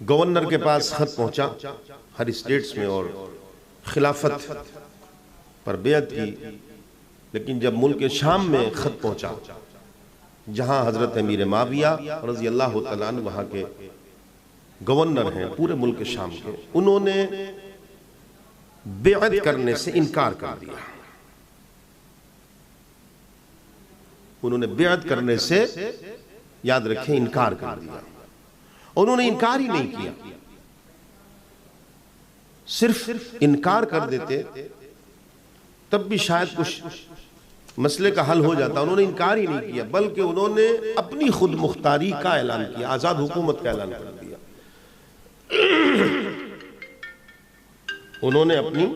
گورنر کے پاس خط پہنچا ہر اسٹیٹس میں اور خلافت پر بیعت کی، لیکن جب ملک شام میں خط پہنچا جہاں حضرت امیر معاویہ رضی اللہ تعالیٰ عنہ وہاں کے گورنر ہیں پورے ملک شام کے، انہوں نے بیعت کرنے سے انکار کر دیا۔ انہوں نے بیعت کرنے سے، یاد رکھیں، انکار کر دیا۔ انہوں نے انکار ہی نہیں کیا، صرف انکار کر دیتے تب بھی شاید کچھ مسئلے کا حل ہو جاتا۔ انہوں نے انکار ہی نہیں کیا، بلکہ انہوں نے اپنی خود مختاری کا اعلان کیا، آزاد حکومت کا اعلان کر دیا۔ انہوں نے اپنی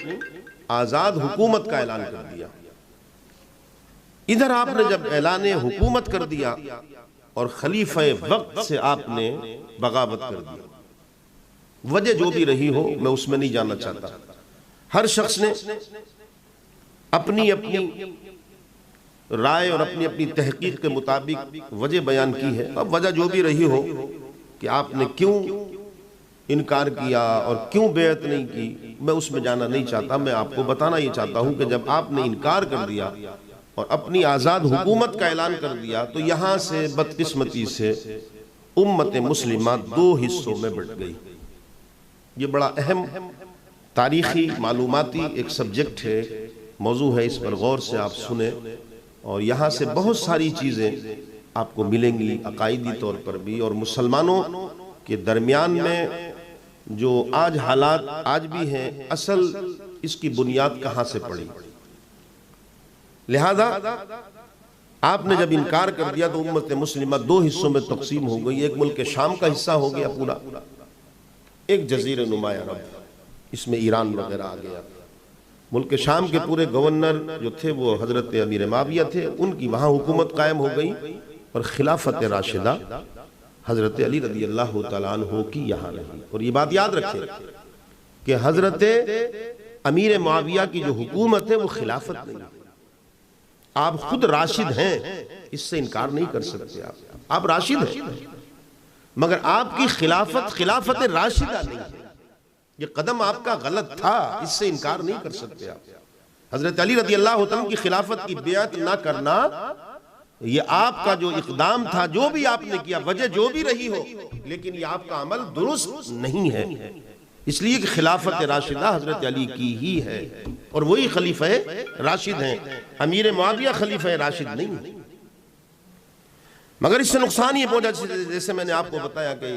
آزاد حکومت کا اعلان کر دیا۔ ادھر آپ نے جب اعلان حکومت کر دیا اور خلیفہ وقت سے آپ نے بغاوت کر دیا، وجہ جو بھی رہی ہو میں اس میں نہیں جاننا چاہتا، ہر شخص نے اپنی اپنی رائے اور اپنی اپنی تحقیق کے مطابق وجہ بیان کی ہے۔ اب وجہ جو بھی رہی ہو کہ آپ نے کیوں انکار کیا اور کیوں بیعت نہیں کی، میں اس میں جانا نہیں چاہتا۔ میں آپ کو بتانا یہ چاہتا ہوں کہ جب آپ نے انکار کر دیا اور اپنی آزاد حکومت کا اعلان کر دیا تو یہاں سے بدقسمتی سے امت مسلمہ دو حصوں میں بٹ گئی۔ یہ بڑا اہم تاریخی معلوماتی ایک سبجیکٹ ہے، موضوع ہے، اس پر غور سے آپ سنیں اور یہاں سے بہت ساری چیزیں آپ کو ملیں گی عقائدی طور پر بھی، اور مسلمانوں کے درمیان میں جو آج حالات آج بھی ہیں، اصل اس کی بنیاد کہاں سے پڑی۔ لہذا آپ نے جب انکار کر دیا تو امت مسلمہ دو حصوں میں تقسیم ہو گئی۔ ایک ملک شام کا حصہ ہو گیا پورا، ایک جزیرہ نما عرب، اس میں ایران وغیرہ آ گیا۔ ملک شام کے پورے گورنر جو تھے وہ حضرت امیر معاویہ تھے، ان کی وہاں حکومت قائم ہو گئی اور خلافت راشدہ حضرت علی رضی اللہ تعالیٰ عنہ کی یہاں رہی۔ اور یہ بات یاد رکھیں کہ حضرت امیر معاویہ کی جو حکومت ہے وہ خلافت نہیں، آپ خود راشد ہیں، اس سے انکار نہیں کر سکتے۔ آپ راشد ہیں، مگر آپ کی خلافت راشدہ نہیں ہے۔ یہ قدم آپ کا غلط تھا، اس سے انکار نہیں کر سکتے آپ۔ حضرت علی رضی اللہ عنہ کی خلافت کی بیعت نہ کرنا، یہ آپ کا جو اقدام تھا، جو بھی آپ نے کیا، وجہ جو بھی رہی ہو، لیکن یہ آپ کا عمل درست نہیں ہے، اس لیے کہ خلافت راشدہ حضرت علی کی ہی ہے اور وہی خلیفہ راشد ہیں۔ امیر معاویہ خلیفہ راشد نہیں ہے۔ مگر اس سے نقصان یہ پہنچا، جیسے میں نے آپ کو بتایا کہ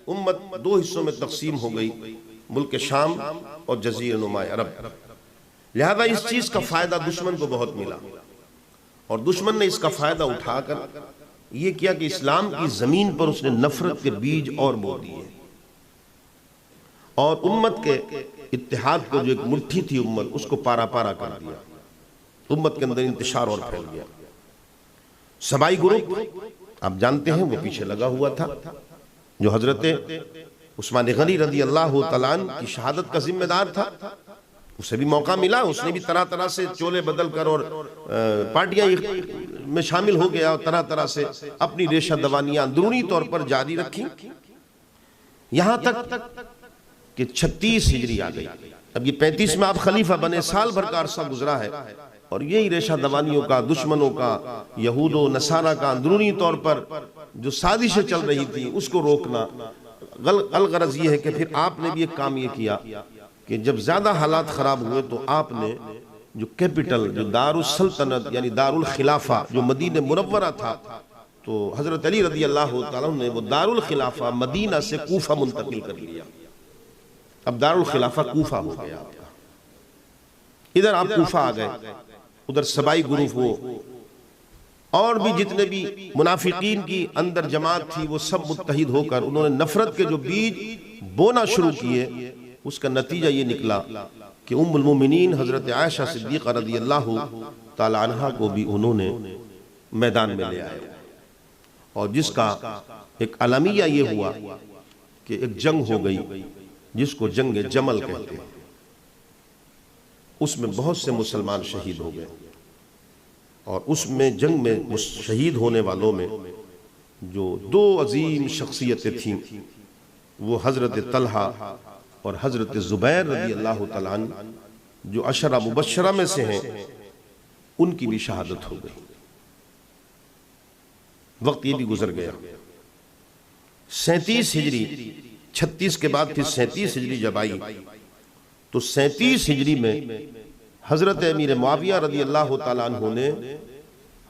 امت دو حصوں میں تقسیم ہو گئی، ملک شام اور جزیرہ نما عرب۔ لہذا اس چیز کا فائدہ دشمن کو بہت ملا، اور دشمن نے اس کا فائدہ اٹھا کر یہ کیا کہ اسلام کی زمین پر اس نے نفرت کے بیج اور بو دیے، اور امت کے اتحاد کو جو ایک مٹھی تھی امت، اس کو پارا پارا کر دیا۔ امت کے اندر انتشار اور پھیل گیا۔ سبائی گروپ آپ جانتے ہیں وہ پیچھے لگا ہوا تھا، جو حضرت عثمان غنی رضی اللہ تعالیٰ عنہ کی شہادت کا ذمہ دار تھا۔ اسے بھی موقع ملا، اس نے بھی طرح طرح سے چولے بدل کر اور پارٹیاں میں شامل ہو گیا، اور طرح طرح سے اپنی ریشہ دوانیاں اندرونی طور پر جاری رکھی، یہاں تک کہ 36 ہجری آ گئی۔ اب یہ 35 میں آپ خلیفہ بنے، سال بھر کا عرصہ گزرا ہے، اور یہی ریشہ دوانیوں کا، دشمنوں کا، یہود و نصارہ کا اندرونی طور پر جو سازشیں چل رہی تھی اس کو روکنا۔ الغرض یہ ہے کہ پھر آپ نے بھی ایک کام یہ کیا کہ جب زیادہ حالات خراب ہوئے تو آپ نے جو کیپٹل، جو دار السلطنت یعنی دار الخلافہ جو مدینہ منورہ تھا، تو حضرت علی رضی اللہ تعالیٰ نے وہ دار الخلافہ مدینہ سے کوفہ منتقل کر لیا۔ اب دار الخلافہ کوفہ ہو گیا آپ کا۔ ادھر آپ کوفہ آ گئے، ادھر سبائی گروپ وہ اور بھی جتنے بھی منافقین کی اندر جماعت تھی وہ سب متحد ہو کر انہوں نے نفرت کے جو بیج بونا شروع کیے، اس کا نتیجہ یہ نکلا کہ ام المومنین حضرت عائشہ صدیقہ رضی اللہ تعالی عنہ کو بھی انہوں نے میدان میں لے آئے، اور جس کا ایک عالمیہ یہ ہوا کہ ایک جنگ ہو گئی جس کو جنگ جمل کہتے ہیں، اس میں بہت سے مسلمان شہید ہو گئے، اور اس میں جنگ میں شہید ہونے والوں میں جو دو عظیم شخصیتیں تھیں وہ حضرت طلحہ اور حضرت زبیر رضی اللہ تعالیٰ عنہ جو عشرہ مبشرہ میں سے ہیں، ان کی بھی شہادت ہو گئی۔ وقت یہ بھی گزر گیا، 37 ہجری 36 کے بعد پھر 37 ہجری جب آئی تو 37 ہجری میں حضرت امیر معاویہ رضی اللہ تعالیٰ عنہ نے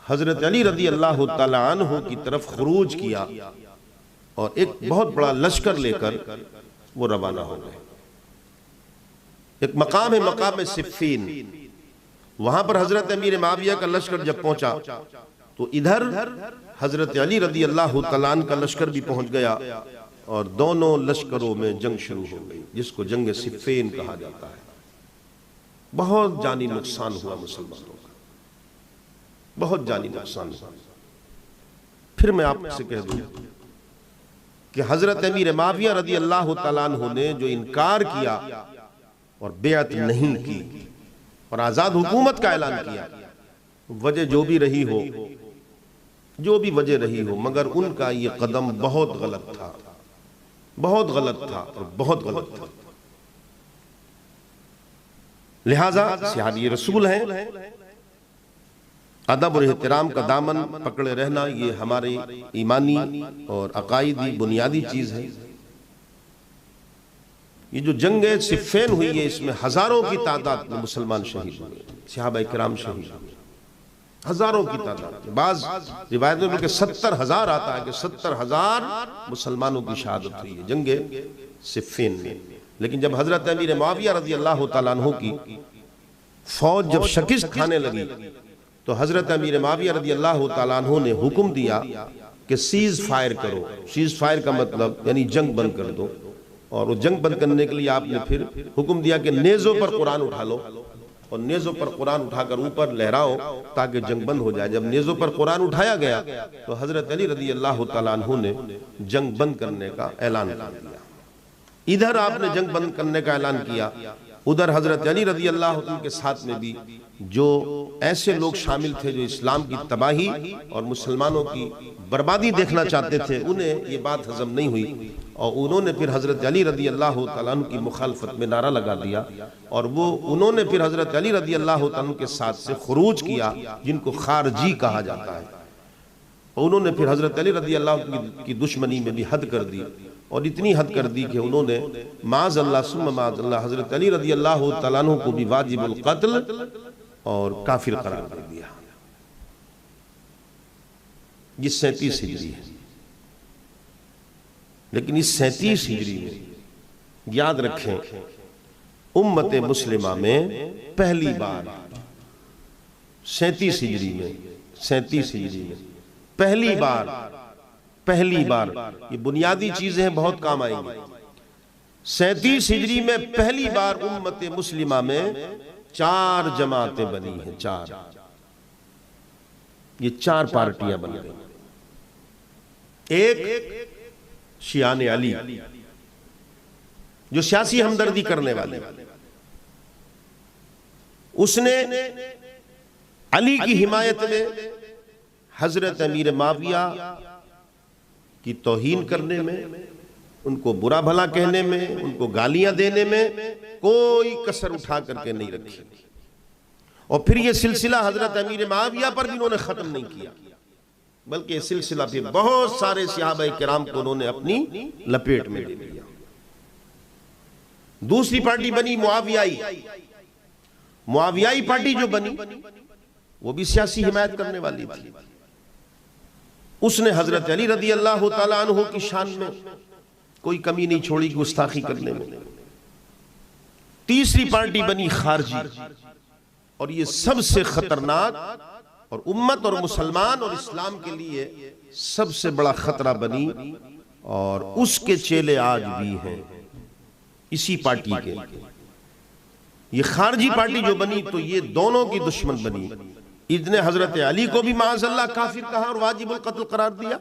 حضرت علی رضی اللہ تعالیٰ عنہ کی طرف خروج کیا، اور ایک بہت بڑا لشکر لے کر وہ روانہ ہو گئے۔ ایک مقام ہے مقام صفین، وہاں پر حضرت امیر معاویہ کا لشکر جب پہنچا تو ادھر حضرت علی رضی اللہ تعالیٰ عنہ کا لشکر بھی پہنچ گیا، اور دونوں لشکروں میں جنگ شروع ہو گئی جس کو جنگ صفین کہا جاتا ہے۔ بہت جانی نقصان ہوا مسلمانوں کا، بہت جانی نقصان ہوا۔ پھر میں آپ سے کہہ دوں کہ حضرت امیر معاویہ رضی اللہ تعالیٰ عنہ نے جو انکار کیا اور بیعت نہیں کی اور آزاد حکومت کا اعلان کیا، وجہ جو بھی رہی ہو، جو بھی وجہ رہی ہو، مگر ان کا یہ قدم بہت غلط تھا، بہت غلط تھا اور بہت غلط تھا۔ لہٰذا صحابی رسول ہیں، ادب اور احترام کا دامن پکڑے رہنا یہ ہماری ایمانی اور عقائدی بنیادی چیز ہے۔ یہ جو جنگ صفین ہوئی ہے اس میں ہزاروں کی تعداد میں مسلمان شہید ہوئے، صحابہ کرام شہید ہوئے، ہزاروں کی تعداد۔ بعض روایتوں میں کہ 70,000 آتا ہے کہ 70,000 مسلمانوں کی شہادت ہوئی ہے جنگ صفین میں۔ لیکن جب حضرت امیر معاویہ رضی اللہ تعالیٰ عنہ کی فوج جب شکست کھانے لگی تو حضرت امیر معاویہ رضی اللہ تعالیٰ عنہ نے حکم دیا کہ سیز فائر کرو۔ سیز فائر کا مطلب یعنی جنگ بند کر دو، اور وہ جنگ بند کرنے کے لیے آپ نے پھر حکم دیا کہ نیزوں پر قرآن اٹھا لو، اور نیزوں پر قرآن اٹھا کر اوپر لہراؤ تاکہ جنگ بند ہو جائے۔ جب نیزوں پر قرآن اٹھایا گیا تو حضرت علی رضی اللہ تعالیٰ عنہ نے جنگ بند کرنے کا اعلان کر دیا۔ ادھر آپ نے جنگ بند کرنے کا اعلان کیا، ادھر حضرت علی رضی اللہ عنہ کے ساتھ میں بھی جو ایسے لوگ شامل تھے جو اسلام کی تباہی اور مسلمانوں کی بربادی دیکھنا چاہتے تھے، انہیں یہ بات ہضم نہیں ہوئی، اور انہوں نے پھر حضرت علی رضی اللہ تعالیٰ عنہ کی مخالفت میں نعرہ لگا دیا، اور انہوں نے پھر حضرت علی رضی اللہ تعالیٰ عنہ کے ساتھ سے خروج کیا جن کو خارجی کہا جاتا ہے، اور انہوں نے پھر حضرت علی رضی اللہ عنہ کی دشمنی میں بھی حد کر دی، اور اتنی حد کر دی کہ انہوں نے معاذ اللہ ثم معاذ اللہ حضرت علی رضی اللہ تعالیٰ عنہ کو بھی واجب القتل اور کافر قرار دے دیا۔ یہ 37 ہجری ہے، لیکن اس 37 ہجری میں یاد رکھیں امت مسلمہ میں پہلی بار 37 ہجری میں پہلی بار یہ بنیادی چیزیں بہت کام آئیں گی۔ 37 ہجری میں پہلی بار امت مسلمہ میں 4 جماعتیں بنی ہیں، 4 یہ 4 پارٹیاں بن گئی۔ ایک شیعان علی جو سیاسی ہمدردی کرنے والے، اس نے علی کی حمایت میں حضرت امیر معاویہ کی توہین کرنے میں، ان کو برا بھلا کہنے میں، ان کو گالیاں دینے میں کوئی کسر اٹھا کر کے نہیں رکھی، اور پھر یہ سلسلہ حضرت امیر معاویہ پر بھی انہوں نے ختم نہیں کیا، بلکہ یہ سلسلہ پھر بہت سارے صحابہ کرام کو انہوں نے اپنی لپیٹ میں لے لیا۔ دوسری پارٹی بنی معاویائی پارٹی جو بنی وہ بھی سیاسی حمایت کرنے والی تھی، اس نے حضرت علی رضی اللہ تعالیٰ عنہ کی شان میں کوئی کمی نہیں چھوڑی گستاخی کرنے میں۔ تیسری پارٹی بنی خارجی، اور یہ سب سے خطرناک اور امت اور مسلمان اور اسلام کے لیے سب سے بڑا خطرہ بنی، اور اس کے چیلے آج بھی ہیں اسی پارٹی کے۔ یہ خارجی پارٹی جو بنی تو یہ دونوں کی دشمن بنی۔ اس نے حضرت علی کو بھی معاذ اللہ کافر کہا اور واجب القتل قرار دیا،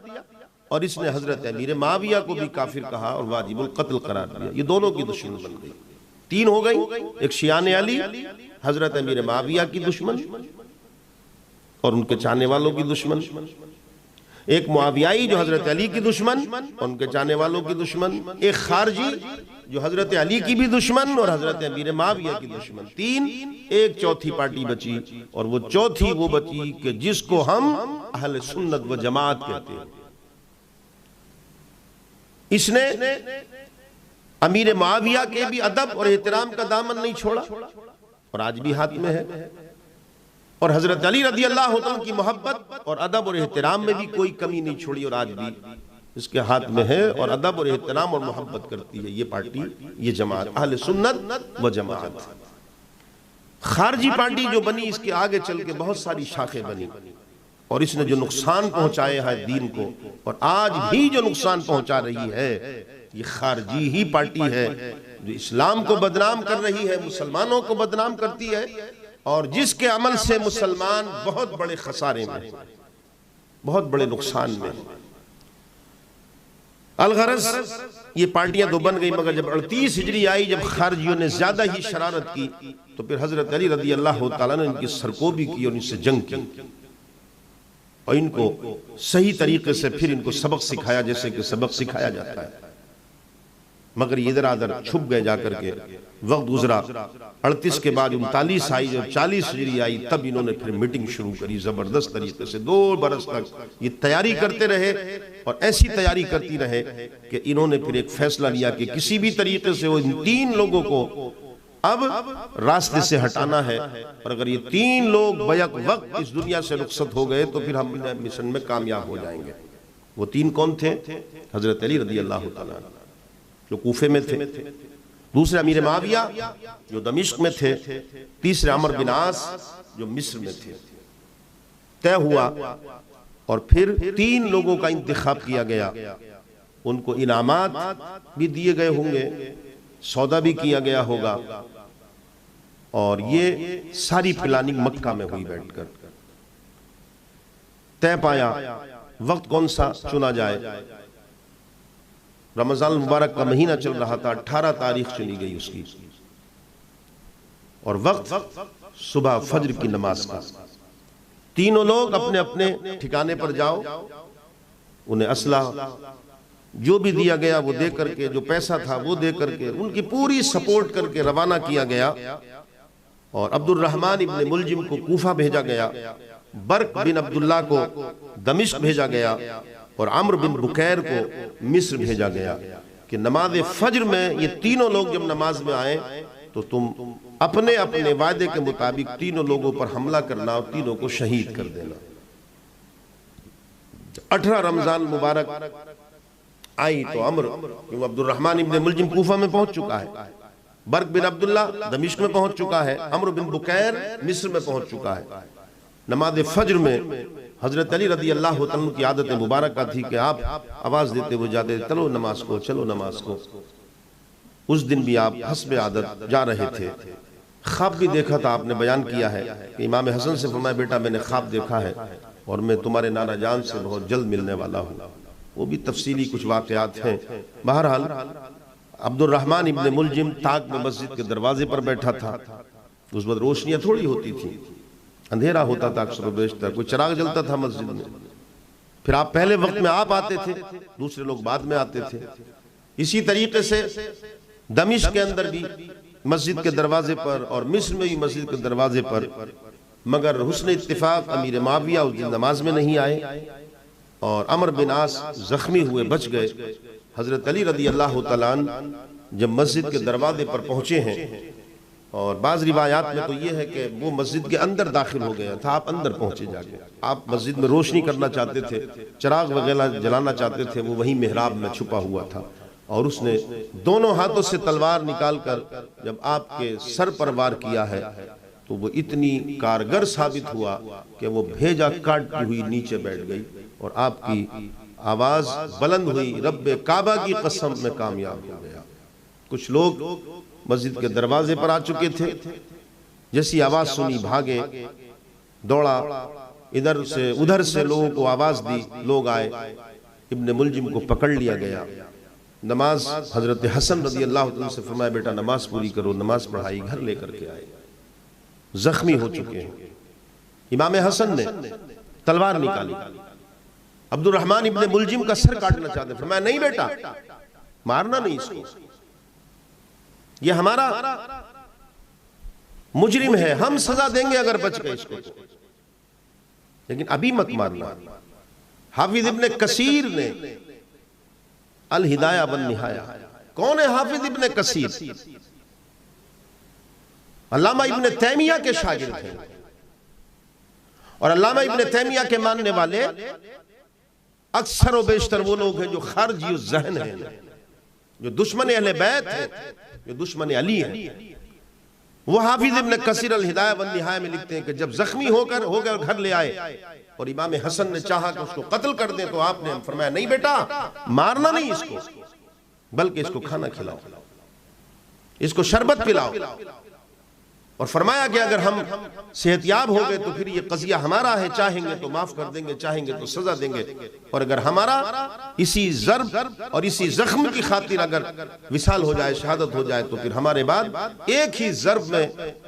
اور اس نے حضرت امیر معاویہ کو بھی کافر کہا اور واجب القتل قرار دیا۔ یہ دونوں کی دشمن بن گئی، تین ہو گئی، ایک شیعان علی، حضرت امیر معاویہ کی دشمن اور ان کے چاہنے والوں کی دشمن، ایک معاویائی جو حضرت علی کی دشمن اور ان کے چاہنے والوں کی دشمن، ایک خارجی جو حضرت علی کی بھی دشمن اور حضرت امیر معاویہ کی دشمن، تین۔ ایک چوتھی پارٹی بچی، اور وہ چوتھی وہ بچی کہ جس کو ہم اہل سنت و جماعت کہتے ہیں۔ اس نے امیر معاویہ کے بھی ادب اور احترام کا دامن نہیں چھوڑا، اور آج بھی ہاتھ میں ہے، اور حضرت علی رضی اللہ عنہ کی محبت اور ادب اور احترام میں بھی کوئی کمی نہیں چھوڑی، اور آج بھی اس کے ہاتھ میں ہے اور ادب اور احترام اور محبت کرتی ہے یہ پارٹی، یہ جماعت اہل سنت و جماعت۔ خارجی پارٹی جو بنی اس کے آگے چل کے بہت ساری شاخیں بنی، اور اس نے جو نقصان پہنچائے ہے دین کو، اور آج بھی جو نقصان پہنچا رہی ہے یہ خارجی ہی پارٹی ہے، جو اسلام کو بدنام کر رہی ہے، مسلمانوں کو بدنام کرتی ہے، اور جس کے عمل سے مسلمان بہت بڑے خسارے میں، بہت بڑے نقصان میں۔ الغرض یہ پارٹیاں تو بن گئی، مگر جب 38 ہجری آئی، جب خارجیوں نے زیادہ ہی شرارت کی، تو پھر حضرت علی رضی اللہ تعالیٰ نے ان کی سرکوبی کی اور ان سے جنگ کی، اور ان کو صحیح طریقے سے پھر ان کو سبق سکھایا جیسے کہ سبق سکھایا جاتا ہے، مگر یہ ادھر ادھر چھپ گئے جا کر کے۔ وقت گزرا، 38 کے بعد 39 آئی، جب 40 ہجری آئی تب انہوں نے پھر میٹنگ شروع کری زبردست طریقے سے۔ 2 برس تک یہ تیاری کرتے رہے، اور ایسی تیاری کرتی رہے کہ انہوں نے پھر ایک فیصلہ لیا کہ کسی بھی طریقے سے وہ ان 3 لوگوں کو اب راستے سے ہٹانا ہے، اور اگر یہ 3 لوگ بیک وقت اس دنیا سے رخصت ہو گئے تو پھر ہم مشن میں کامیاب ہو جائیں گے۔ وہ 3 کون تھے؟ حضرت علی رضی اللہ تعالیٰ جو کوفے میں تھے، دوسرے امیر معاویہ جو دمشق میں تھے، تیسرے عمر بن عاص جو مصر میں تھے۔ طے ہوا، اور پھر 3 لوگوں کا انتخاب کیا گیا، ان کو انعامات بھی دیے گئے ہوں گے، سودا بھی کیا گیا ہوگا، اور یہ ساری پلاننگ مکہ میں ہوئی بیٹھ کر۔ طے پایا وقت کون سا چنا جائے، رمضان المبارک کا مہینہ چل رہا تھا، 18 تاریخ چنی گئی اس کی، اور وقت صبح فجر کی نماز کا۔ تینوں لوگ اپنے اپنے ٹھکانے پر جاؤ، انہیں اسلحہ جو بھی دیا گیا وہ دے کر کے، جو پیسہ تھا وہ دے کر کے، ان کی پوری سپورٹ کر کے روانہ کیا گیا، اور عبد الرحمن ابن ملجم کو کوفہ بھیجا گیا، برق بن عبداللہ کو دمشق بھیجا گیا، اور عمرو بن بکیر کو مصر بھیجا گیا کہ نماز فجر میں یہ تینوں لوگ جب نماز میں آئیں تو تم اپنے اپنے وعدے کے مطابق تینوں لوگوں پر حملہ کرنا اور تینوں کو شہید کر دینا۔ 18 رمضان مبارک آئی تو عبد الرحمن ابن ملجم کوفہ میں پہنچ چکا ہے، برق بن عبداللہ دمشق میں پہنچ چکا ہے، عمرو بن بکیر مصر میں پہنچ چکا ہے۔ نماز فجر میں حضرت علی رضی اللہ عنہ کی عادت مبارکہ تھی کہ آپ آواز دیتے ہوئے جاتے، چلو نماز کو، چلو نماز کو۔ اس دن بھی آپ حسب عادت جا رہے تھے۔ خواب بھی دیکھا تھا، آپ نے بیان کیا ہے کہ امام حسن سے فرمایا بیٹا میں نے خواب دیکھا ہے اور میں تمہارے نانا جان سے بہت جلد ملنے والا ہوں۔ وہ بھی تفصیلی کچھ واقعات ہیں۔ بہرحال عبد الرحمن ابن ملجم تاک میں مسجد کے دروازے پر بیٹھا تھا۔ اس وقت روشنیاں تھوڑی ہوتی تھی، اندھیرا ہوتا تھا اکثر و بیشتر، کوئی چراغ جلتا تھا مسجد میں۔ پھر آپ پہلے وقت میں آپ آتے تھے، دوسرے لوگ بعد میں آتے تھے۔ اسی طریقے سے دمشق کے اندر بھی مسجد کے دروازے پر اور مصر میں بھی مسجد کے دروازے پر، مگر حسن اتفاق امیر معاویہ اس دن نماز میں نہیں آئے اور عمرو بن عاص زخمی ہوئے بچ گئے۔ حضرت علی رضی اللہ تعالیٰ عنہ جب مسجد کے دروازے پر پہنچے ہیں، اور بعض روایات میں تو یہ ہے کہ وہ مسجد کے اندر داخل ہو گیا تھا، آپ اندر پہنچے جا کے، آپ مسجد میں روشنی کرنا چاہتے تھے، چراغ وغیرہ جلانا چاہتے تھے، وہ وہیں محراب میں چھپا ہوا تھا، اور اس نے دونوں ہاتھوں سے تلوار نکال کر جب آپ کے سر پر وار کیا ہے تو وہ اتنی کارگر ثابت ہوا کہ وہ بھیجا کاٹتی ہوئی نیچے بیٹھ گئی اور آپ کی آواز بلند ہوئی، رب کعبہ کی قسم میں کامیاب ہو گیا۔ کچھ لوگ مسجد کے دروازے پر آ چکے تھے، جیسی آواز سنی بھاگے، دوڑا، ادھر سے لوگوں کو آواز دی، لوگ آئے، ابن ملجم کو پکڑ لیا گیا۔ نماز حضرت حسن رضی اللہ عنہ سے فرمایا بیٹا نماز پوری کرو، نماز پڑھائی، گھر لے کر کے آئے، زخمی ہو چکے ہیں۔ امام حسن نے تلوار نکالی، عبد الرحمن ابن ملجم کا سر کاٹنا چاہتے، فرمایا نہیں بیٹا، مارنا نہیں اس کو، یہ ہمارا مجرم ہے، ہم سزا دیں گے اگر بچ گئے اس کو، لیکن ابھی مت مارنا۔ حافظ ابن کثیر نے الہدایہ والنہایہ، کون ہے حافظ ابن کثیر؟ علامہ ابن تیمیہ کے شاگرد ہیں، اور علامہ ابن تیمیہ کے ماننے والے اکثر و بیشتر وہ لوگ ہیں جو خارجی الذہن ہیں، جو دشمن اہل بیت ہیں، جو دشمن علی ہیں۔ وہ حافظ ابن کثیر الہدایہ والنہایہ میں لکھتے ہیں کہ جب زخمی ہو گئے اور گھر لے آئے اور امام حسن نے چاہا کہ اس کو قتل کر دیں تو آپ نے فرمایا نہیں بیٹا، مارنا نہیں اس کو، بلکہ اس کو کھانا کھلاؤ، اس کو شربت پلاؤ، اور فرمایا کہ اگر ہم صحتیاب ہو گئے تو پھر یہ قضیہ ہمارا ہے، چاہیں گے تو معاف کر دیں گے، چاہیں گے تو سزا دیں گے، اور اگر ہمارا اسی ضرب اور اسی زخم کی خاطر اگر وصال ہو جائے، شہادت ہو جائے، تو پھر ہمارے بعد ایک ہی ضرب میں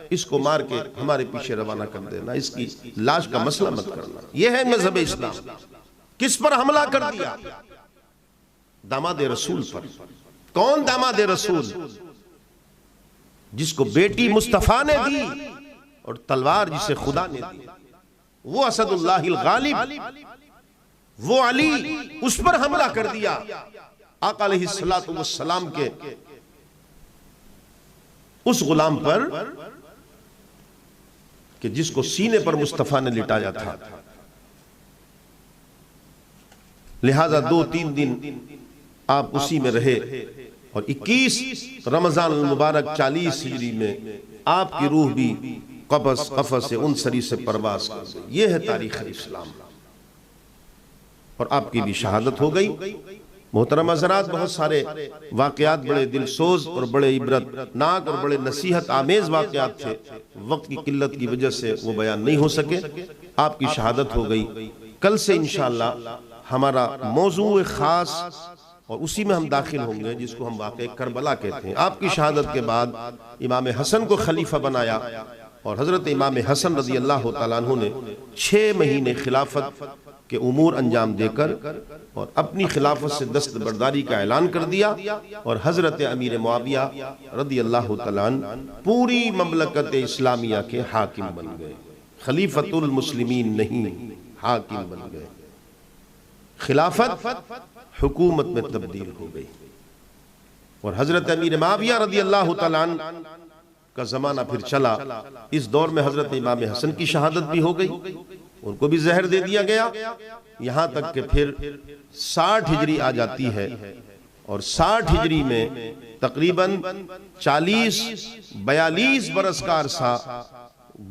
اس کو مار کے ہمارے پیچھے روانہ کر دینا، اس کی لاش کا مسئلہ مت کرنا۔ یہ ہے مذہب اسلام۔ کس پر حملہ کر دیا؟ داماد رسول پر۔ کون داماد رسول؟ جس کو بیٹی مصطفیٰ نے دی اور تلوار جسے خدا نے دی، وہ اسد اللہ الغالب، وہ علی، اس پر حملہ کر دیا۔ آقا علیہ السلام کے اس غلام پر کہ جس کو سینے پر مصطفیٰ نے لٹایا تھا۔ لہذا 2-3 دن آپ اسی میں رہے، اور 21 رمضان المبارک 40 ہجری میں آپ کی روح بھی قفس انصری سے پرواز کر گئی۔ یہ ہے تاریخ اسلام، اور آپ کی بھی شہادت ہو گئی۔ محترم حضرات، بہت سارے واقعات بڑے دل سوز اور بڑے عبرت ناک اور بڑے نصیحت آمیز واقعات تھے، وقت کی قلت کی وجہ سے وہ بیان نہیں ہو سکے۔ آپ کی شہادت ہو گئی۔ کل سے انشاءاللہ ہمارا موضوع خاص، اور اسی میں ہم داخل ہوں گے، جس کو ہم واقعہ کربلا کہتے ہیں۔ آپ کی شہادت کے بعد امام حسن کو خلیفہ بنایا، اور حضرت امام حسن رضی اللہ تعالیٰ عنہ نے 6 مہینے خلافت کے امور انجام دے کر اور اپنی خلافت سے دستبرداری کا اعلان کر دیا، اور حضرت امیر معاویہ رضی اللہ تعالیٰ عنہ پوری مملکت اسلامیہ کے حاکم بن گئے۔ خلیفۃ المسلمین نہیں، حاکم بن گئے۔ خلافت حکومت میں تبدیل ہو گئی، اور حضرت امیر معاویہ رضی اللہ تعالیٰ عنہ کا زمانہ پھر چلا۔ اس دور میں حضرت امام حسن کی شہادت بھی ہو گئی، ان کو بھی زہر دے دیا گیا، یہاں تک کہ پھر 60 ہجری آ جاتی ہے، اور 60 ہجری میں تقریباً 42 برس کا عرصہ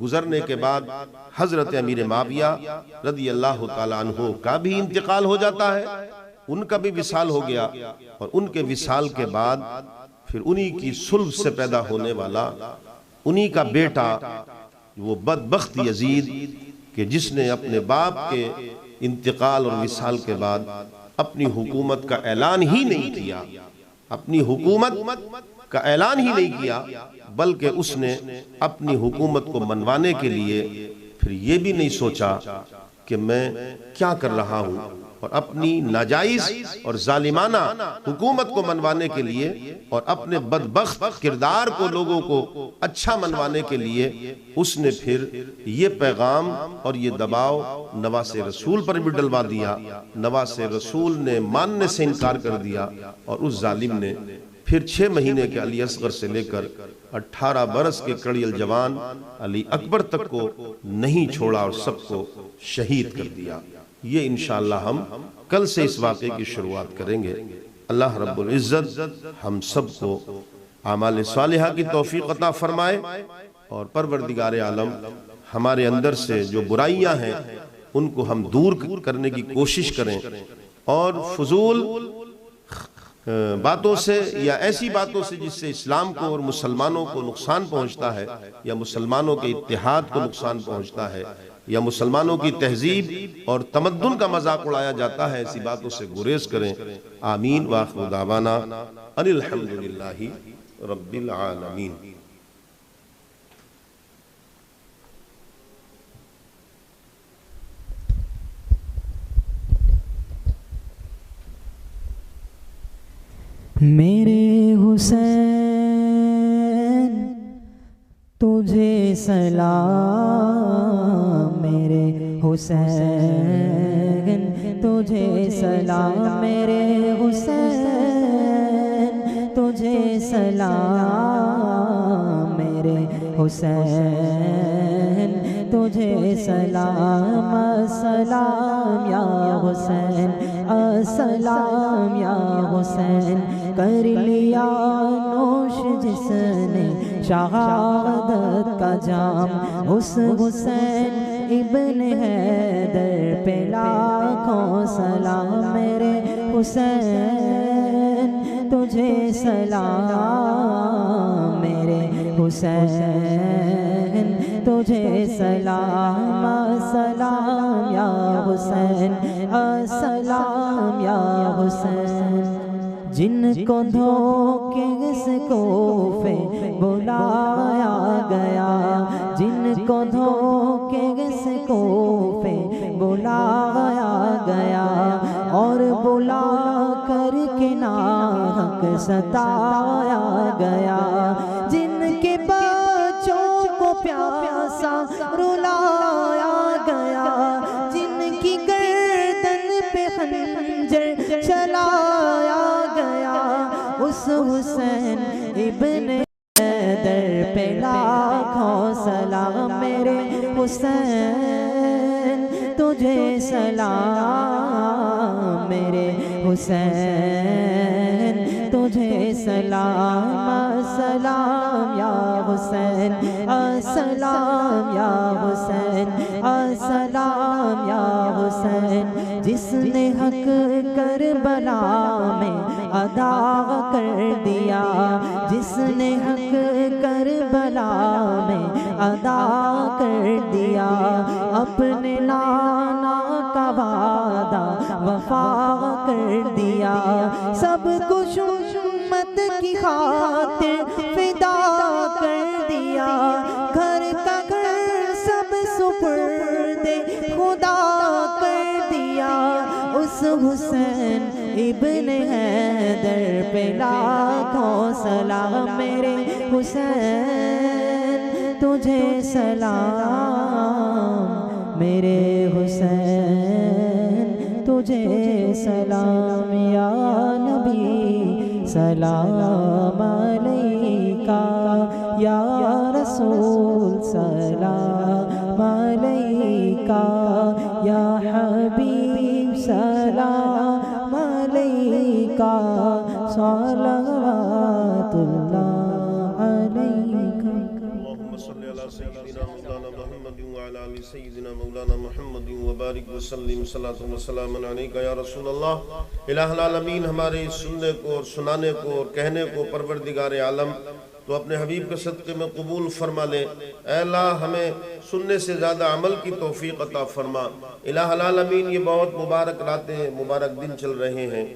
گزرنے کے بعد حضرت امیر معاویہ رضی اللہ تعالیٰ عنہ کا بھی انتقال ہو جاتا ہے، ان کا بھی وصال ہو گیا، اور ان کے وصال کے بعد پھر انہی کی صلب سے پیدا ہونے والا انہی کا بیٹا وہ بدبخت یزید، کہ جس نے اپنے باپ کے انتقال اور وصال کے بعد اپنی حکومت کا اعلان ہی نہیں کیا، اپنی حکومت کا اعلان ہی نہیں کیا، بلکہ اس نے اپنی حکومت کو منوانے کے لیے پھر یہ بھی نہیں سوچا کہ میں کیا کر رہا ہوں، اور اپنی ناجائز اور ظالمانہ حکومت کو منوانے کے لیے اور اپنے بدبخت کردار کو لوگوں کو اچھا منوانے کے لیے اس نے پھر یہ پیغام اور یہ دباؤ نواس رسول پر بھی ڈلوا دیا۔ نواس رسول نے ماننے سے انکار کر دیا، اور اس ظالم نے پھر 6 مہینے کے علی اصغر سے لے کر 18 برس کے کڑیل جوان علی اکبر تک کو نہیں چھوڑا اور سب کو شہید کر دیا۔ یہ انشاءاللہ ہم کل سے اس واقعے کی شروعات کریں گے۔ اللہ رب العزت ہم سب کو اعمال صالحہ کی توفیق عطا فرمائے، اور پروردگار عالم ہمارے اندر سے جو برائیاں ہیں ان کو ہم دور کرنے کی کوشش کریں، اور فضول باتوں سے یا ایسی باتوں سے جس سے اسلام کو اور مسلمانوں کو نقصان پہنچتا ہے، یا مسلمانوں کے اتحاد کو نقصان پہنچتا ہے، یا مسلمانوں کی تہذیب اور تمدن کا مذاق اڑایا جاتا ہے، ایسی باتوں سے گریز کریں۔ آمین وآخر دعوانا ان الحمدللہ رب العالمین۔ میرے حسین تجھے سلام، میرے حسین تجھے سلام، میرے حسین تجھے سلام، میرے حسین تجھے سلام، السلام یا حسین، السلام یا حسین، کر لیا نوش جس نے شہادت کا جام، اس حسین ابن حیدر پہ لاکھوں سلام، میرے حسین تجھے سلام، میرے حسین تجھے سلام، السلام یا حسین، السلام یا حسین، جن کو دھوکے سے کوفے بلایا گیا، جن کو دھوکے سے کوفے بلایا گیا، اور بلا کر کے ناحق ستایا گیا، جن کے بچوں کو پیاسا رلایا گیا، جن کی گردن پہ خنجر چلایا گیا، اس حسین ابن حیدر پہ لاکھوں سلام، میرے حسین تجھے سلام، میرے حسین تجھے سلام، السلام یا حسین، السلام یا حسین، السلام یا حسین، جس نے حق کربلا میں ادا کر دیا، جس نے حق کربلا میں ادا کر دیا، اپنے نانا کا وعدہ وفا کر دیا، سب کچھ امت کی خاطر فدا کر دیا، گھر کا گھر سب سپرد خدا کر دیا، اس حسین ابن حیدر پہ لاکھوں سلام، میرے حسین تجھے سلام، میرے حسین تجھے سلام، یا نبی سلام علیکہ، یا رسول سلام علیکہ، یا حبیب سلام علیکہ، صلوات اللہ علیکہ۔ اللهم صل على سيدنا مولانا محمد وعلى آل سيدنا مولانا محمد وبارك وسلم صلاة وسلام عليك يا رسول اللہ۔ الہ العالمین ہمارے سننے کو اور سنانے کو اور کہنے کو پروردگار عالم تو اپنے حبیب کے صدقے میں قبول فرما لے۔ اے اللہ ہمیں سننے سے زیادہ عمل کی توفیق عطا فرما۔ الہ العالمین یہ بہت مبارک راتیں مبارک دن چل رہے ہیں،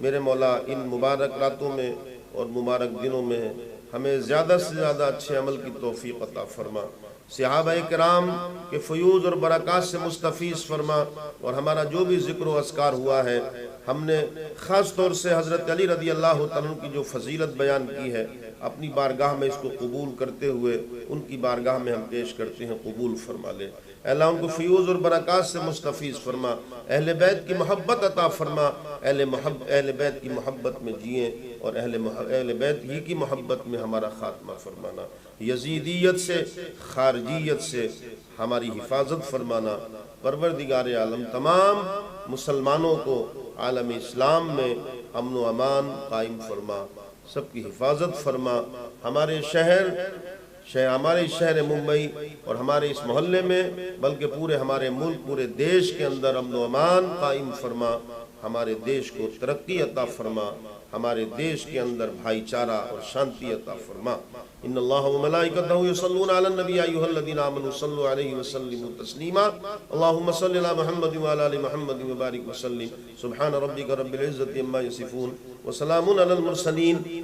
میرے مولا ان مبارک راتوں میں اور مبارک دنوں میں ہمیں زیادہ سے زیادہ اچھے عمل کی توفیق عطا فرما، صحابہ کرام کے فیوض اور برکات سے مستفیض فرما، اور ہمارا جو بھی ذکر و اذکار ہوا ہے ہم نے خاص طور سے حضرت علی رضی اللہ عنہ کی جو فضیلت بیان کی ہے اپنی بارگاہ میں اس کو قبول کرتے ہوئے ان کی بارگاہ میں ہم پیش کرتے ہیں، قبول فرما لے۔ اے اللہ ان کو فیوض اور برکات سے مستفیض فرما، اہل بیت کی محبت عطا فرما، اہل بیت کی محبت میں جئیں اور اہل بیت ہی کی محبت میں ہمارا خاتمہ فرمانا، یزیدیت سے خارجیت سے ہماری حفاظت فرمانا۔ پروردگار عالم تمام مسلمانوں کو عالم اسلام میں امن و امان قائم فرما، سب کی حفاظت فرما، ہمارے ہمارے شہر ممبئی اور ہمارے اس محلے میں بلکہ پورے ہمارے ملک پورے دیش کے اندر امن و امان قائم فرما، ہمارے دیش کو ترقی عطا فرما، ہمارے دیش کے اندر بھائی چارہ اور شانتی عطا فرما۔ ان اللہ و ملائکتہ یصلون علی النبی یا ایھا الذین آمنوا صلوا علیہ وسلموا تسلیما۔ اللہم صل علی محمد وعلی آل محمد وبارک وسلم۔ سبحان ربک رب العزۃ عما یصفون وسلام علی المرسلین۔